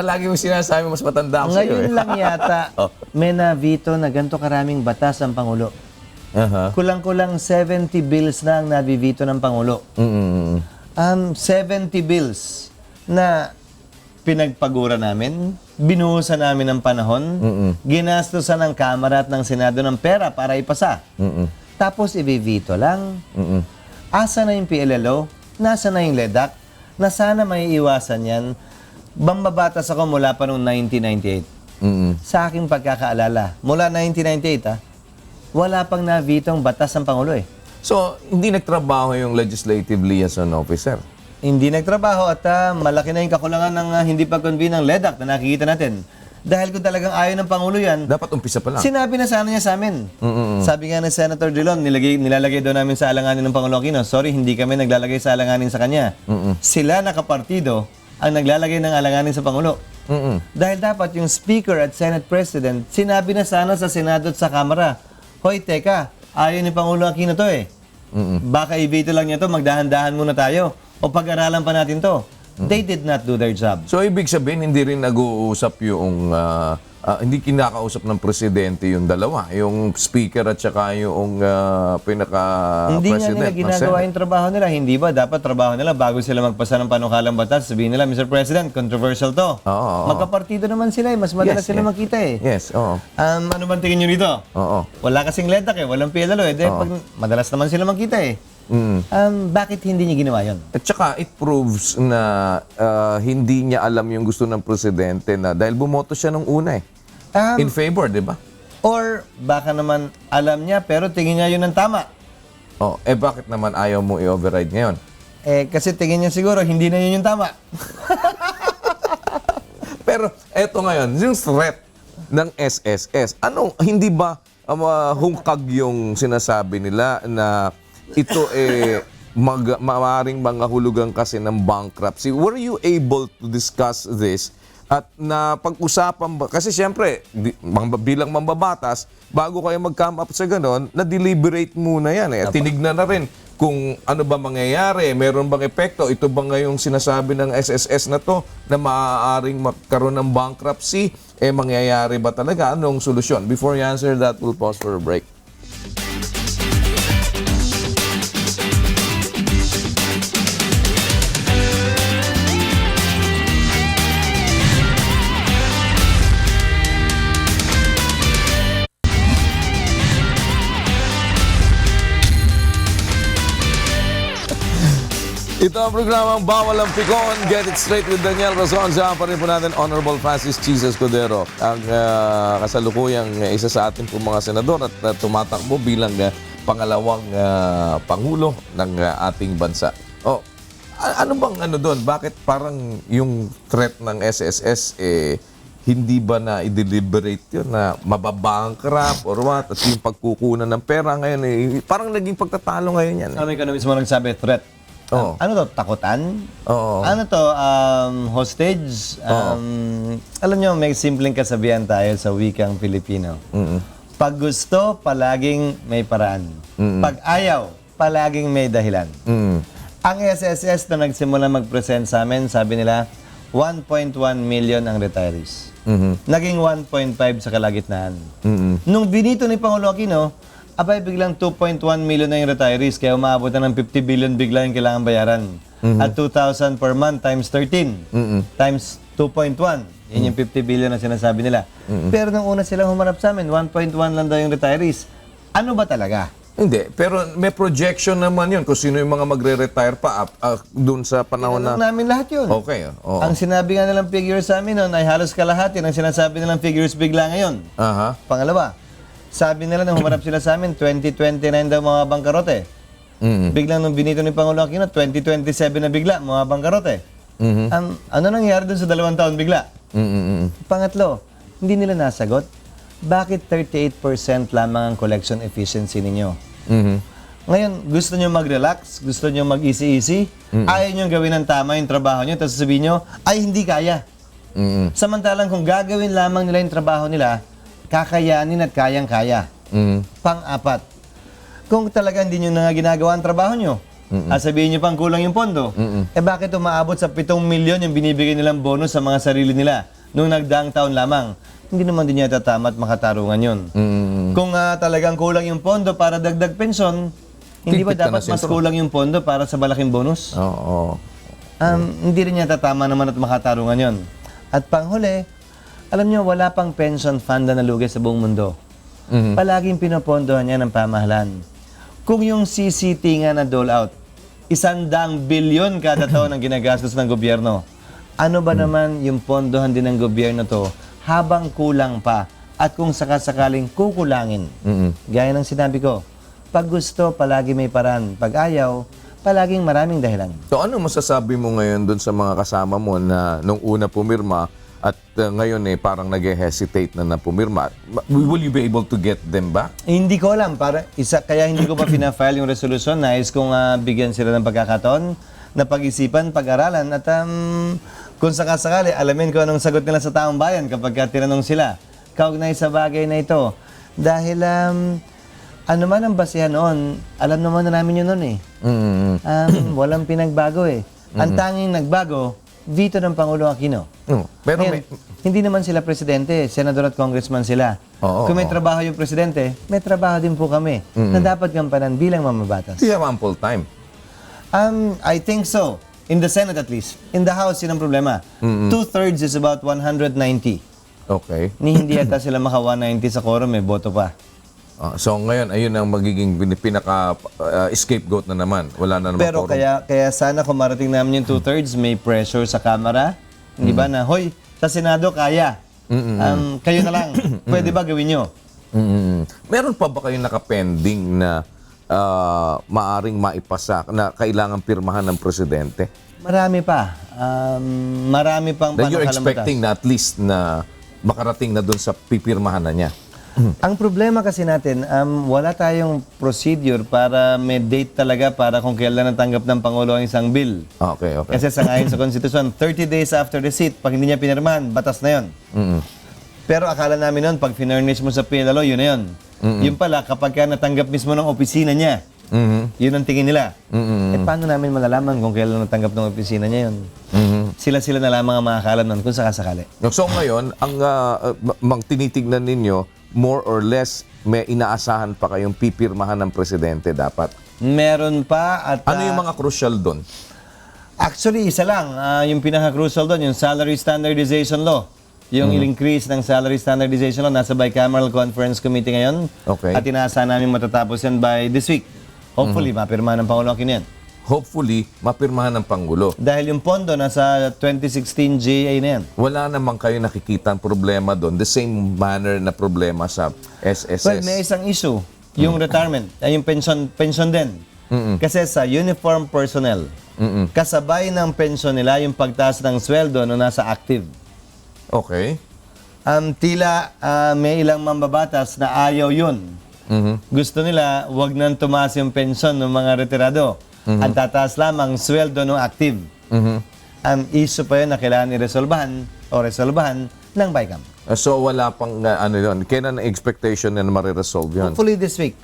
Lagi mo sinasabi, mas matanda ako sa'yo. Ngayon lang yata, may nabito na ganito karaming batas ang Pangulo. Kulang-kulang 70 bills na ang nabivito ng Pangulo. 70 bills na pinagpagura namin, binuhusan namin ng panahon, ginastosan ng Kamara at ng Senado ng pera para ipasa. Tapos ibivito lang. Asa na yung PLLO? Nasa na yung LEDAC? Na sana may iwasan yan. Bambabatas ako mula pa noong 1998. Sa aking pagkakaalala, mula 1998, wala pang nabitong batas ng Pangulo eh. So, hindi nagtrabaho yung legislative liaison officer? Hindi nagtrabaho at malaki na yung kakulangan ng hindi pag-convene ng LEDAC na nakikita natin. Dahil kung talagang ayaw ng Pangulo yan, dapat umpisa pa lang. sinabi na sana niya sa amin. Sabi nga ng Senator Drilon, nilalagay daw namin sa alanganin ng Pangulo Aquino. Sorry, hindi kami naglalagay sa alanganin sa kanya. Sila nakapartido ang naglalagay ng alanganin sa Pangulo. Dahil dapat yung Speaker at Senate President, sinabi na sana sa Senado at sa Kamara, hoy, teka, ayaw ni Pangulo Aquino to eh. Baka i-veto lang niya to, magdahan-dahan muna tayo. O pag-aralan pa natin to. They did not do their job. So, ibig sabihin, hindi rin nag-uusap yung, hindi kinakausap ng presidente yung dalawa, yung speaker at saka yung pinaka-president. Hindi nga nila ginagawa yung trabaho nila. Hindi ba? Dapat trabaho nila bago sila magpasa ng panukalang batas. Sabihin nila, Mr. President, controversial to. Oo. Magkapartido naman sila eh. Mas madalas sila makita eh. Yes, oo. Ano bang tingin nyo dito? Oo. Wala kasing letak eh. Walang PLO eh. Dahil pag madalas naman sila makita eh. Bakit hindi niya ginawa yun? At saka, it proves na hindi niya alam yung gusto ng presidente na dahil bumoto siya nung una eh. In favor, di ba? Or baka naman alam niya pero tingin niya yun ang tama. Oh, bakit naman ayaw mo i-override ngayon? Kasi tingin niya siguro hindi na yun yung tama. Pero eto ngayon, yung threat ng SSS, hindi ba hungkag yung sinasabi nila na ito maaaring mga hulugan kasi ng bankruptcy? Were you able to discuss this? At na pag-usapan ba, kasi siyempre, bilang mambabatas, bago kayo mag-come up sa ganon, na-deliberate muna yan eh. Tinignan na rin kung ano ba mangyayari, meron bang epekto, ito ba ngayong sinasabi ng SSS na to, na maaaring magkaroon ng bankruptcy, mangyayari ba talaga? Anong solusyon? Before you answer that, we'll pause for a break. Ito ang programang Bawal ang Pikon. Get it straight with Daniel Razon. Saan pa rin po natin Honorable Francis Cheese Escudero, ang kasalukuyang isa sa ating pong mga senador at tumatakbo bilang pangalawang pangulo ng ating bansa. Ano bang doon? Bakit parang yung threat ng SSS hindi ba na i-deliberate yun na mababankrupt or what? At yung pagkukunan ng pera ngayon, parang naging pagtatalo ngayon yan. Ano economist mo nagsabi? Threat. Ano to? Takutan? Oo. Ano to? Hostage? Alam nyo, may simpleng kasabihan tayo sa wikang Filipino. Pag gusto, palaging may paraan. Pag ayaw, palaging may dahilan. Ang SSS na nagsimula mag-present sa amin, sabi nila, 1.1 million ang retirees. Naging 1.5 sa kalagitnaan. Nung binito ni Pangulo Aquino, abay biglang 2.1 million na yung retirees, kaya umabot na ng 50 billion bigla yung kailangan bayaran. At 2,000 per month times 13, times 2.1. Yun yung 50 billion na sinasabi nila. Pero nung una silang humarap sa amin, 1.1 lang daw yung retirees. Ano ba talaga? Hindi, pero may projection naman yun kung sino yung mga magre-retire pa dun sa panahon na... namin lahat yun. Okay. Oo. Ang sinabi nga nilang figures sa amin noon ay halos kalahati ng sinasabi nilang figures bigla ngayon. Aha. Pangalawa, sabi nila nung humarap sila sa amin, 2029 daw mga bangkarote. Biglang nung binito ni Pangulo Aquino, 2027 na bigla, mga bangkarote. Ano nangyari dun sa 2 taon bigla? Pangatlo, hindi nila nasagot. Bakit 38% lamang ang collection efficiency ninyo? Ngayon, gusto nyo mag-relax, gusto nyo mag-easy-easy, ayaw nyo gawin ng tama yung trabaho nyo, tapos sabihin nyo, ay hindi kaya. Samantalang kung gagawin lamang nila yung trabaho nila, kakayanin at kayang-kaya. Pang-apat, kung talaga hindi nyo na nga ginagawa ang trabaho nyo, sabihin nyo pang kulang yung pondo, bakit umaabot sa 7 milyon yung binibigay nilang bonus sa mga sarili nila nung nagdaang taon lamang? Hindi naman din yata tama at makatarungan yun. Kung talagang kulang yung pondo para dagdag pensyon, hindi ba dapat mas kulang yung pondo para sa malaking bonus? Oo. Hindi rin yata tama naman at makatarungan yun. At panghuli, alam nyo, wala pang pension fund na nalugi sa buong mundo. Palaging pinopondohan niya ng pamahalaan. Kung yung CCT nga na dole out, 100 bilyon kada taon ang ginagastos ng gobyerno. Ano ba naman yung pondohan din ng gobyerno to habang kulang pa at kung sakasakaling kukulangin? Gaya ng sinabi ko, pag gusto, palagi may paraan. Pag ayaw, palaging maraming dahilan. So ano masasabi mo ngayon dun sa mga kasama mo na nung una pumirma at ngayon parang nag-hesitate na pumirma? Will you be able to get them back? Hindi ko alam. Kaya hindi ko pa pina-file yung resolution. Nais kong bigyan sila ng pagkakataon na pag-isipan, pag-aralan at Kung sakasakali, alamin ko anong sagot nila sa taong bayan kapag tinanong sila. Kaugnay sa bagay na ito. Dahil, ano man ang basihan noon, alam naman na namin yun noon eh. Walang pinagbago eh. Ang tanging nagbago, veto ng Pangulong Aquino. Pero Ngayon, hindi naman sila presidente, senador at congressman sila. Kung may trabaho yung presidente, may trabaho din po kami na dapat gampanan bilang mamabatas. you have ample time. I think so. In the Senate at least. In the House, yun ang problema. 2/3 is about 190. Okay. Ni hindi yata sila maka 190 sa quorum, may boto pa. So ngayon, ayun ang magiging pinaka-scapegoat na naman. Wala na naman Pero quorum. kaya sana kung marating namin yung 2/3, may pressure sa Kamara. Hindi ba na, hoy, sa Senado kaya. Kayo na lang. Pwede ba gawin nyo? Meron pa ba kayong nakapending na maaring maipasa na kailangan pirmahan ng presidente? Marami pa. Marami pang That you're panukalamutas. expecting na at least na makarating na doon sa pipirmahan na niya. Ang problema kasi natin, wala tayong procedure para may date talaga para kung kailan natanggap ng Pangulo ang isang bill. Okay. Kasi sa ngayon sa Constitution, 30 days after receipt, pag hindi niya pinirmahan, batas na yon. Pero akala namin noon, pag finurnish mo sa PLO, yun na yun. Yun pala, kapag ka natanggap mismo ng opisina niya, yun ang tingin nila. Paano namin malalaman kung kailan natanggap ng opisina niya yun? Sila na lamang ang makakalam nun kung sakasakali. So ngayon, ang tinitignan ninyo, more or less, may inaasahan pa kayong pipirmahan ng presidente dapat. Meron pa at... Ano yung mga crucial doon? Actually, isa lang. Yung pinaka-crucial doon, yung Salary Standardization Law. Yung increase ng Salary Standardization Law, nasa Bicameral Conference Committee ngayon. Okay. At inaasahan namin matatapos yan by this week. Hopefully, mapirma ng Pangulo Aquino yan. Hopefully, mapirmahan ng Pangulo. Dahil yung pondo nasa 2016 GA na yan. Wala naman kayo nakikita problema doon. The same manner na problema sa SSS. Well, may isang issue. Yung retirement, ay yung pension din. Kasi sa uniform personnel, kasabay ng pension nila yung pagtaas ng sweldo nung nasa active. Okay. Tila may ilang mambabatas na ayaw yun. Gusto nila, wag nang tumaas yung pension ng mga retirado. Ang tataas lamang sweldo ng active. Ang issue pa yun na kailangan resolbahan ng BICAM. So wala pang ano yun. Kailan ang expectation na mariresolve yun? Hopefully this week.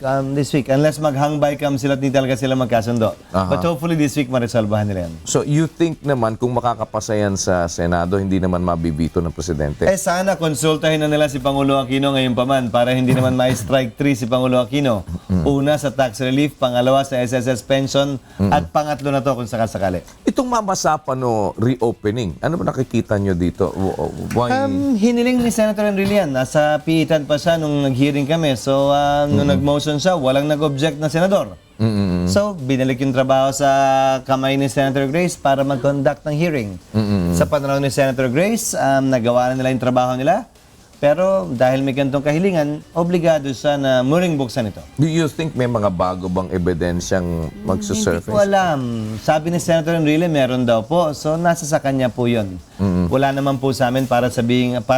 Unless maghang BICAM sila, hindi talaga sila magkasundo. But hopefully this week marisolbahan nila yan. So you think naman kung makakapasa yan sa Senado, hindi naman mabibito ng presidente? Sana konsultahin na nila si Pangulo Aquino ngayon pa man para hindi naman ma-strike 3 si Pangulo Aquino. Una sa tax relief, pangalawa sa SSS pension, at pangatlo na to kung sakasakali. Itong mamasapan no reopening, ano ba nakikita nyo dito? Why? Hiniling ni Senator Enrile yan. Nasa piitan pa siya nung nag-hearing kami. So, nung nag-motion siya, walang nag-object na senador. So, binalik yung trabaho sa kamay ni Senator Grace para mag-conduct ng hearing. Sa panahon ni Senator Grace, nagawa na nila yung trabaho nila. Pero dahil may ganitong kahilingan, obligado siya na muring buksan ito. Do you think may mga bago bang ebidensyang magsusurface? Hindi ko alam. Sabi ni Senator Enrile, meron daw po. So, nasa sa kanya po yun. Wala naman po sa amin para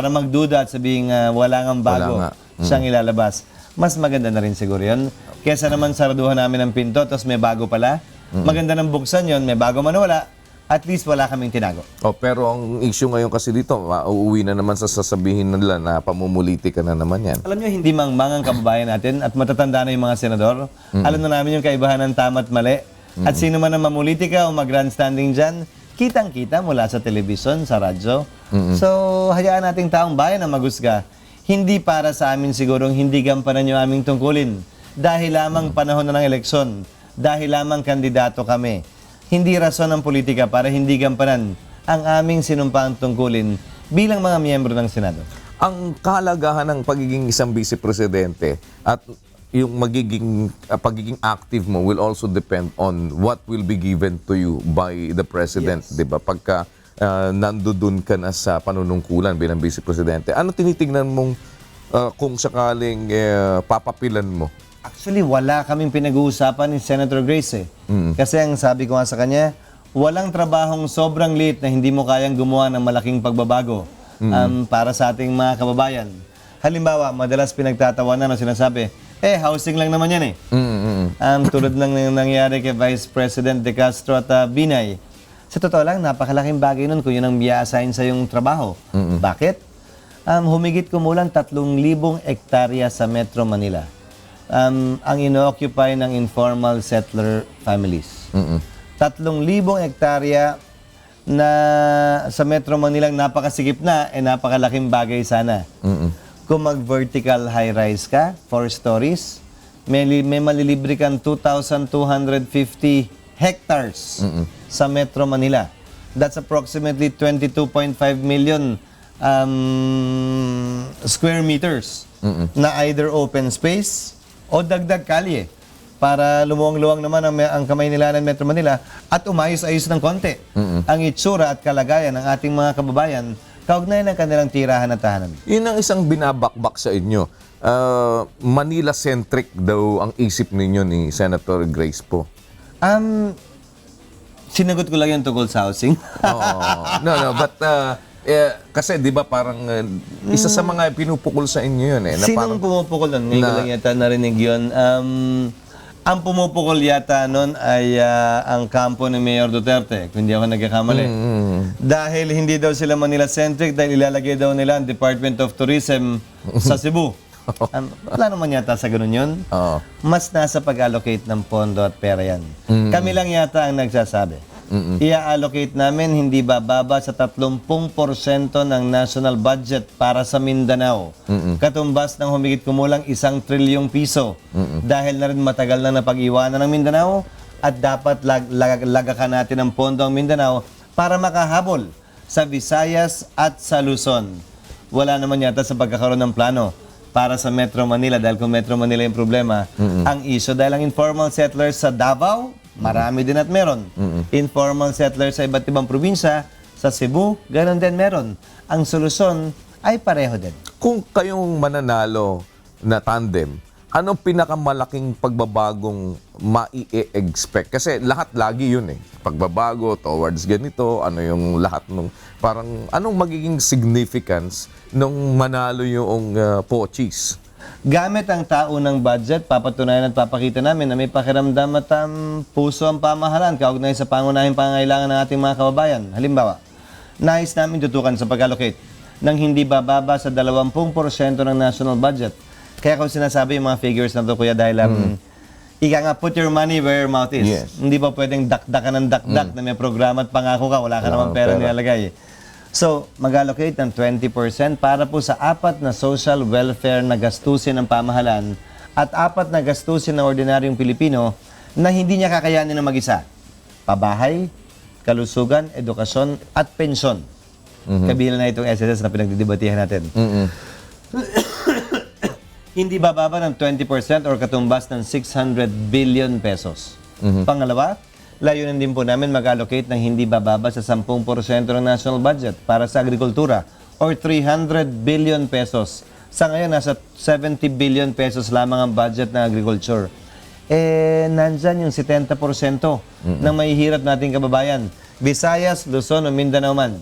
magduda at sabihin wala nga bago Wala nga. siyang ilalabas. Mas maganda na rin siguro yun. Kesa naman saraduhan namin ng pinto, tapos may bago pala. Maganda ng buksan yun, may bago man o wala. At least wala kaming tinago. Pero ang issue ngayon kasi dito, uuwi na naman sa sasabihin nila na pamumuliti ka na naman yan. Alam nyo, hindi mangmangang kababayan natin at matatanda na yung mga senador. Alam na namin yung kaibahan ng tama at mali. At sino man ang mamulitika o mag-grandstanding dyan, kitang-kita mula sa telebisyon, sa radyo. So, hayaan nating taong bayan na magusga. Hindi para sa amin sigurong hindi gampanan yung aming tungkulin. Dahil lamang panahon na ng eleksyon. Dahil lamang kandidato kami. Hindi rason ng politika para hindi gampanan ang aming sinumpaang tungkulin bilang mga miyembro ng Senado. Ang kahalagahan ng pagiging isang vice-presidente at yung pagiging active mo will also depend on what will be given to you by the president, Yes. 'di ba? Pagka nandoon ka na sa panunungkulan bilang vice-presidente, ano tinitingnan mong kung sakaling papapilan mo? Actually, wala kaming pinag-uusapan ni Senator Grace eh. Kasi ang sabi ko nga sa kanya, walang trabahong sobrang liit na hindi mo kayang gumawa ng malaking pagbabago para sa ating mga kababayan. Halimbawa, madalas pinagtatawanan o sinasabi, housing lang naman yan eh. Tulad ng nangyari kay Vice President De Castro at Binay. Sa totoo lang, napakalaking bagay nun kung yun ang i-assign sa yung trabaho. Bakit? Humigit kumulang 3,000 hektarya sa Metro Manila ang ino-occupy ng informal settler families. 3,000 hektarya na sa Metro Manila napakasigip na, napakalaking bagay sana. Kung mag-vertical high-rise ka, 4 stories, may malilibre kang 2,250 hectares sa Metro Manila. That's approximately 22.5 million square meters na either open space o dagdag kalye para lumuwang-luwang naman ang kamay nila ng Metro Manila at umayos-ayos ng konti ang itsura at kalagayan ng ating mga kababayan kaugnay ng kanilang tirahan at tahanan. Yun ang isang binabakbak sa inyo. Manila-centric daw ang isip ninyo ni Senator Grace po. Sinagot ko lang yung tungkol sa housing. No, but kasi 'di ba parang isa sa mga pinupukol sa inyo yun na Sinong pumupukol nun? Ngayon ko lang yata narinig yun. Ang pumupukol yata nun ay ang kampo ni Mayor Duterte, kung hindi ako nagkakamali. Dahil hindi daw sila Manila-centric, dahil ilalagay daw nila ang Department of Tourism sa Cebu. Wala naman yata sa ganun yun. Mas nasa pag-allocate ng pondo at pera yan. Kami lang yata ang nagsasabi. I-allocate namin hindi bababa sa 30% ng national budget para sa Mindanao. Katumbas ng humigit kumulang 1 trilyong piso. Dahil na rin matagal na napag-iwanan ng Mindanao at dapat lagakan natin ang pondo ang Mindanao para makahabol sa Visayas at sa Luzon. Wala naman yata sa pagkakaroon ng plano para sa Metro Manila dahil kung Metro Manila yung problema, ang issue dahil ang informal settlers sa Davao, marami din at meron. Informal settlers sa iba't ibang probinsya, sa Cebu, ganoon din meron. Ang solusyon ay pareho din. Kung kayong mananalo na tandem, anong pinakamalaking pagbabagong mai-expect? Kasi lahat lagi yun eh. Pagbabago towards ganito, ano yung lahat nung parang anong magiging significance nung manalo yung Pochis? Gamit ang taunang budget, papatunayan at papakita namin na may pakiramdam at puso ang pamahalaan kaugnay sa pangunahing pangangailangan ng ating mga kababayan. Halimbawa, nais namin tutukan sa pag-allocate ng hindi bababa sa 20% ng national budget. Kaya kung sinasabi yung mga figures na ito, Kuya, dahil ika nga, put your money where your mouth is. Yes. Hindi ba pwedeng dakdakan ng dakdak na may programa at pangako ka, wala ka naman pera nilalagay. So, mag-allocate ng 20% para po sa 4 na social welfare na gastusin ng pamahalaan at 4 na gastusin ng ordinaryong Pilipino na hindi niya kakayanin ng mag-isa. Pabahay, kalusugan, edukasyon, at pensyon. Kabilang na itong SSS na pinagdidebatihan natin. Hindi bababa ng 20% or katumbas ng 600 billion pesos. Pangalawa, layunin din po namin mag-allocate ng hindi bababa sa 10% ng national budget para sa agrikultura or 300 billion pesos. Sa ngayon, nasa 70 billion pesos lamang ang budget ng agriculture. Nandyan yung 70% ng mahihirap nating kababayan. Visayas, Luzon o Mindanao man.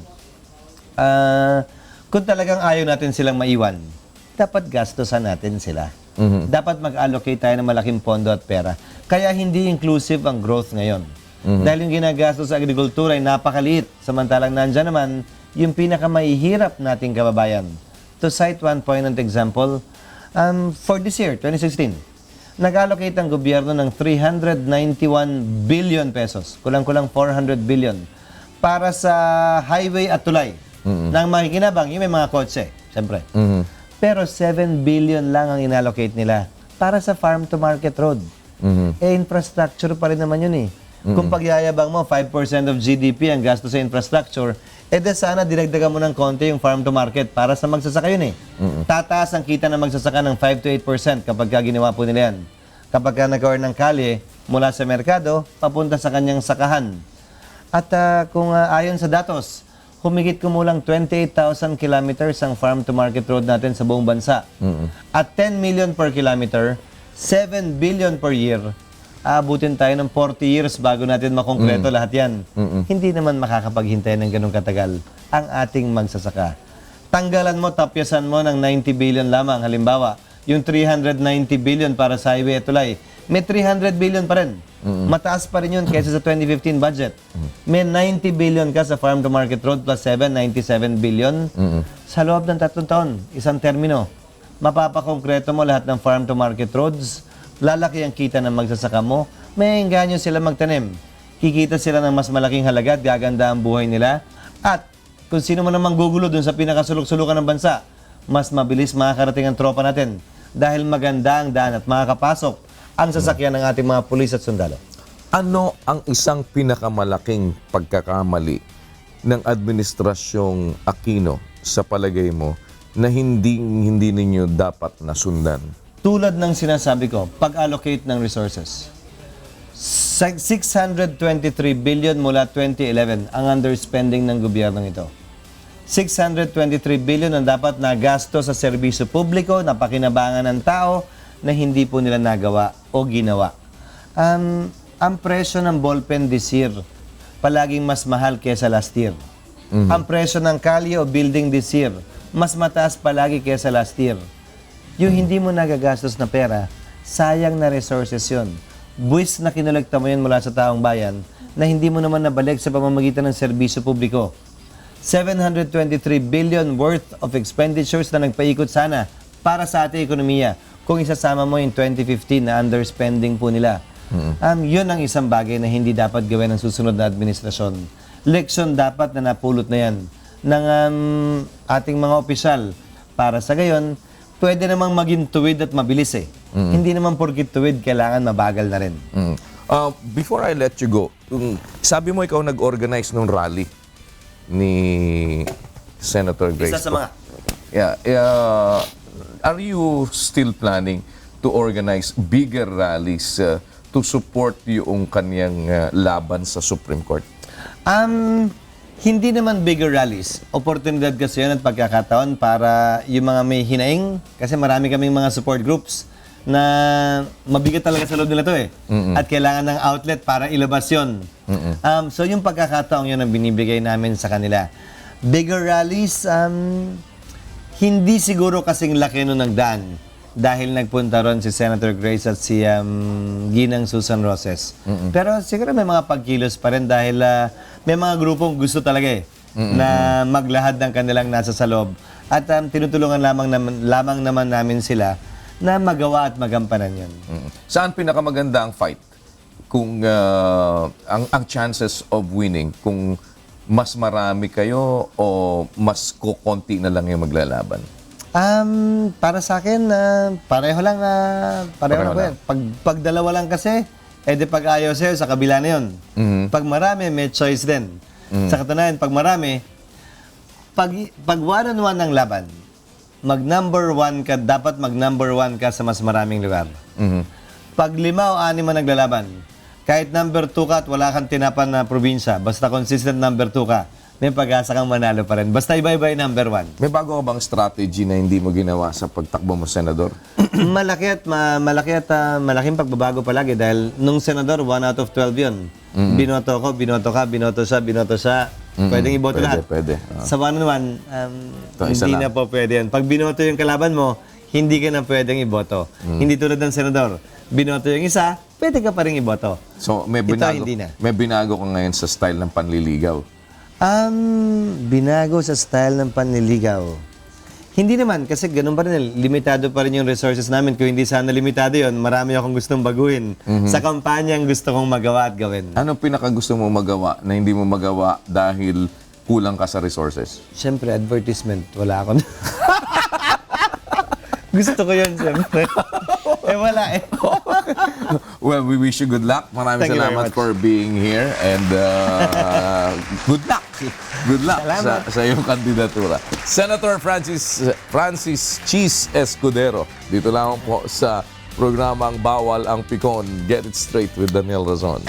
Kung talagang ayaw natin silang maiwan, dapat gastosan natin sila. Dapat mag-allocate tayo ng malaking pondo at pera. Kaya hindi inclusive ang growth ngayon. Dahil yung ginagastos sa agrikultura ay napakaliit. Samantalang nandyan naman yung pinakamahihirap nating kababayan. To cite one poignant example, for this year, 2016, nag-allocate ang gobyerno ng 391 billion pesos, kulang-kulang 400 billion, para sa highway at tulay. Nang makikinabang, yung may mga kotse, siyempre. Pero 7 billion lang ang inallocate nila para sa farm-to-market road. Infrastructure pa rin naman yun eh. Kung pagyayabang mo, 5% of GDP ang gasto sa infrastructure, sana dinagdagan mo ng konti yung farm to market para sa magsasaka yun eh. Tataas ang kita ng magsasaka ng 5 to 8% kapag ginawa po nila yan. Kapag nag-cover ng kalye mula sa merkado, papunta sa kanyang sakahan. At kung ayon sa datos, humigit kumulang 28,000 kilometers ang farm to market road natin sa buong bansa. At 10 million per kilometer, 7 billion per year, aabutin tayo ng 40 years bago natin makongkreto lahat yan. Hindi naman makakapaghintay ng ganong katagal ang ating magsasaka. Tanggalan mo, tapyasan mo ng 90 billion lamang. Halimbawa, yung 390 billion para sa highway at tulay, may 300 billion pa rin. Mataas pa rin yun kaysa sa 2015 budget. May 90 billion ka sa farm to market road plus 97 billion. Sa loob ng 3 taon, isang termino, mapapakongkreto mo lahat ng farm to market roads, lalaki ang kita ng magsasaka mo, may engganyo sila magtanim. Kikita sila ng mas malaking halaga at gaganda ang buhay nila. At kung sino man namang gugulo dun sa pinakasulok-sulukan ng bansa, mas mabilis makakarating ang tropa natin dahil maganda ang daan at makakapasok ang sasakyan ng ating mga pulis at sundalo. Ano ang isang pinakamalaking pagkakamali ng Administrasyong Aquino sa palagay mo na hindi ninyo dapat nasundan? Tulad ng sinasabi ko, pag-allocate ng resources. 623 billion mula 2011 ang underspending ng gobyernong ito. 623 billion ang dapat na gasto sa serbisyo publiko, na pakinabangan ng tao na hindi po nila nagawa o ginawa. Ang presyo ng ballpen this year, palaging mas mahal kesa last year. Ang presyo ng kalye o building this year, mas mataas palagi kesa last year. Yung hindi mo nagagastos na pera, sayang na resources yun. Buwis na kinolekta mo yun mula sa taong bayan na hindi mo naman nabalik sa pamamagitan ng serbisyo publiko. 723 billion worth of expenditures na nagpaikot sana para sa ating ekonomiya kung isasama mo yung 2015 na underspending po nila. Yun ang isang bagay na hindi dapat gawin ng susunod na administrasyon. Leksyon dapat na napulot na yan ng ating mga opisyal para sa gayon, pwede namang maging tuwid at mabilis eh. Hindi naman porkit tuwid, kailangan mabagal na rin. Before I let you go, sabi mo ikaw nag-organize ng rally ni Senator Grace. Isa sa mga. Are you still planning to organize bigger rallies to support yung kanyang laban sa Supreme Court? Hindi naman bigger rallies. Oportunidad kasi yun at pagkakataon para yung mga may hinaing, kasi marami kaming mga support groups na mabigat talaga sa loob nila to eh. At kailangan ng outlet para ilabas yun. So yung pagkakataon yun ang binibigay namin sa kanila. Bigger rallies, hindi siguro kasing laki nun ng daan dahil nagpunta ron si Senator Grace at si Ginang Susan Roses. Pero siguro may mga pagkilos pa rin dahil may mga grupong gusto talaga eh na maglahad ng kanilang nasa sa loob. At tinutulungan lamang naman namin sila na magawa at magampanan yun. Saan pinakamaganda ang fight? Kung ang chances of winning, kung mas marami kayo o mas kukonti na lang yung maglalaban? Para sa akin, pareho lang. Pareho lang. Pag dalawa lang kasi, di pag ayaw sa'yo, sa kabila na yun. Pag marami, may choice din. Sa katunayan, pag marami, pag one-on-one ang laban, mag-number one ka, dapat mag-number one ka sa mas maraming lugar. Pag 5 o 6 man naglalaban, kahit number 2 ka at wala kang tinapan na probinsya, basta consistent number 2 ka, may pag-asa kang manalo pa rin. Basta iba-iba yung number 1. May bago ka bang strategy na hindi mo ginawa sa pagtakbo mo, Senador? Malaking pagbabago palagi dahil nung senador, 1 out of 12 yun. Binoto ko, binoto ka, binoto siya. Pwedeng iboto lahat. Pwede. Sa one-on-one, hindi na po pwede yan. Pag binoto yung kalaban mo, hindi ka na pwedeng iboto. Hindi tulad ng senador. Binoto yung isa, pwede ka pa rin iboto. So, may hindi na. binago ka ngayon sa style ng panliligaw. Binago sa style ng panliligaw. Hindi naman, kasi ganun pa rin. Limitado pa rin yung resources namin. Kung hindi sana limitado yon, marami akong gustong baguhin. Sa kampanya ang gusto kong magawa at gawin. Anong pinakagusto mo magawa na hindi mo magawa dahil kulang ka sa resources? Siyempre, advertisement. Wala ako. Gusto ko yun, siyempre. Wala eh. Well, we wish you good luck. Maraming Thank you very salamat much. for being here and good luck. Good luck sa iyong kandidatura. Senator Francis Cheese Escudero. Dito lang po sa programang Bawal ang Pikon. Get it straight with Daniel Razon.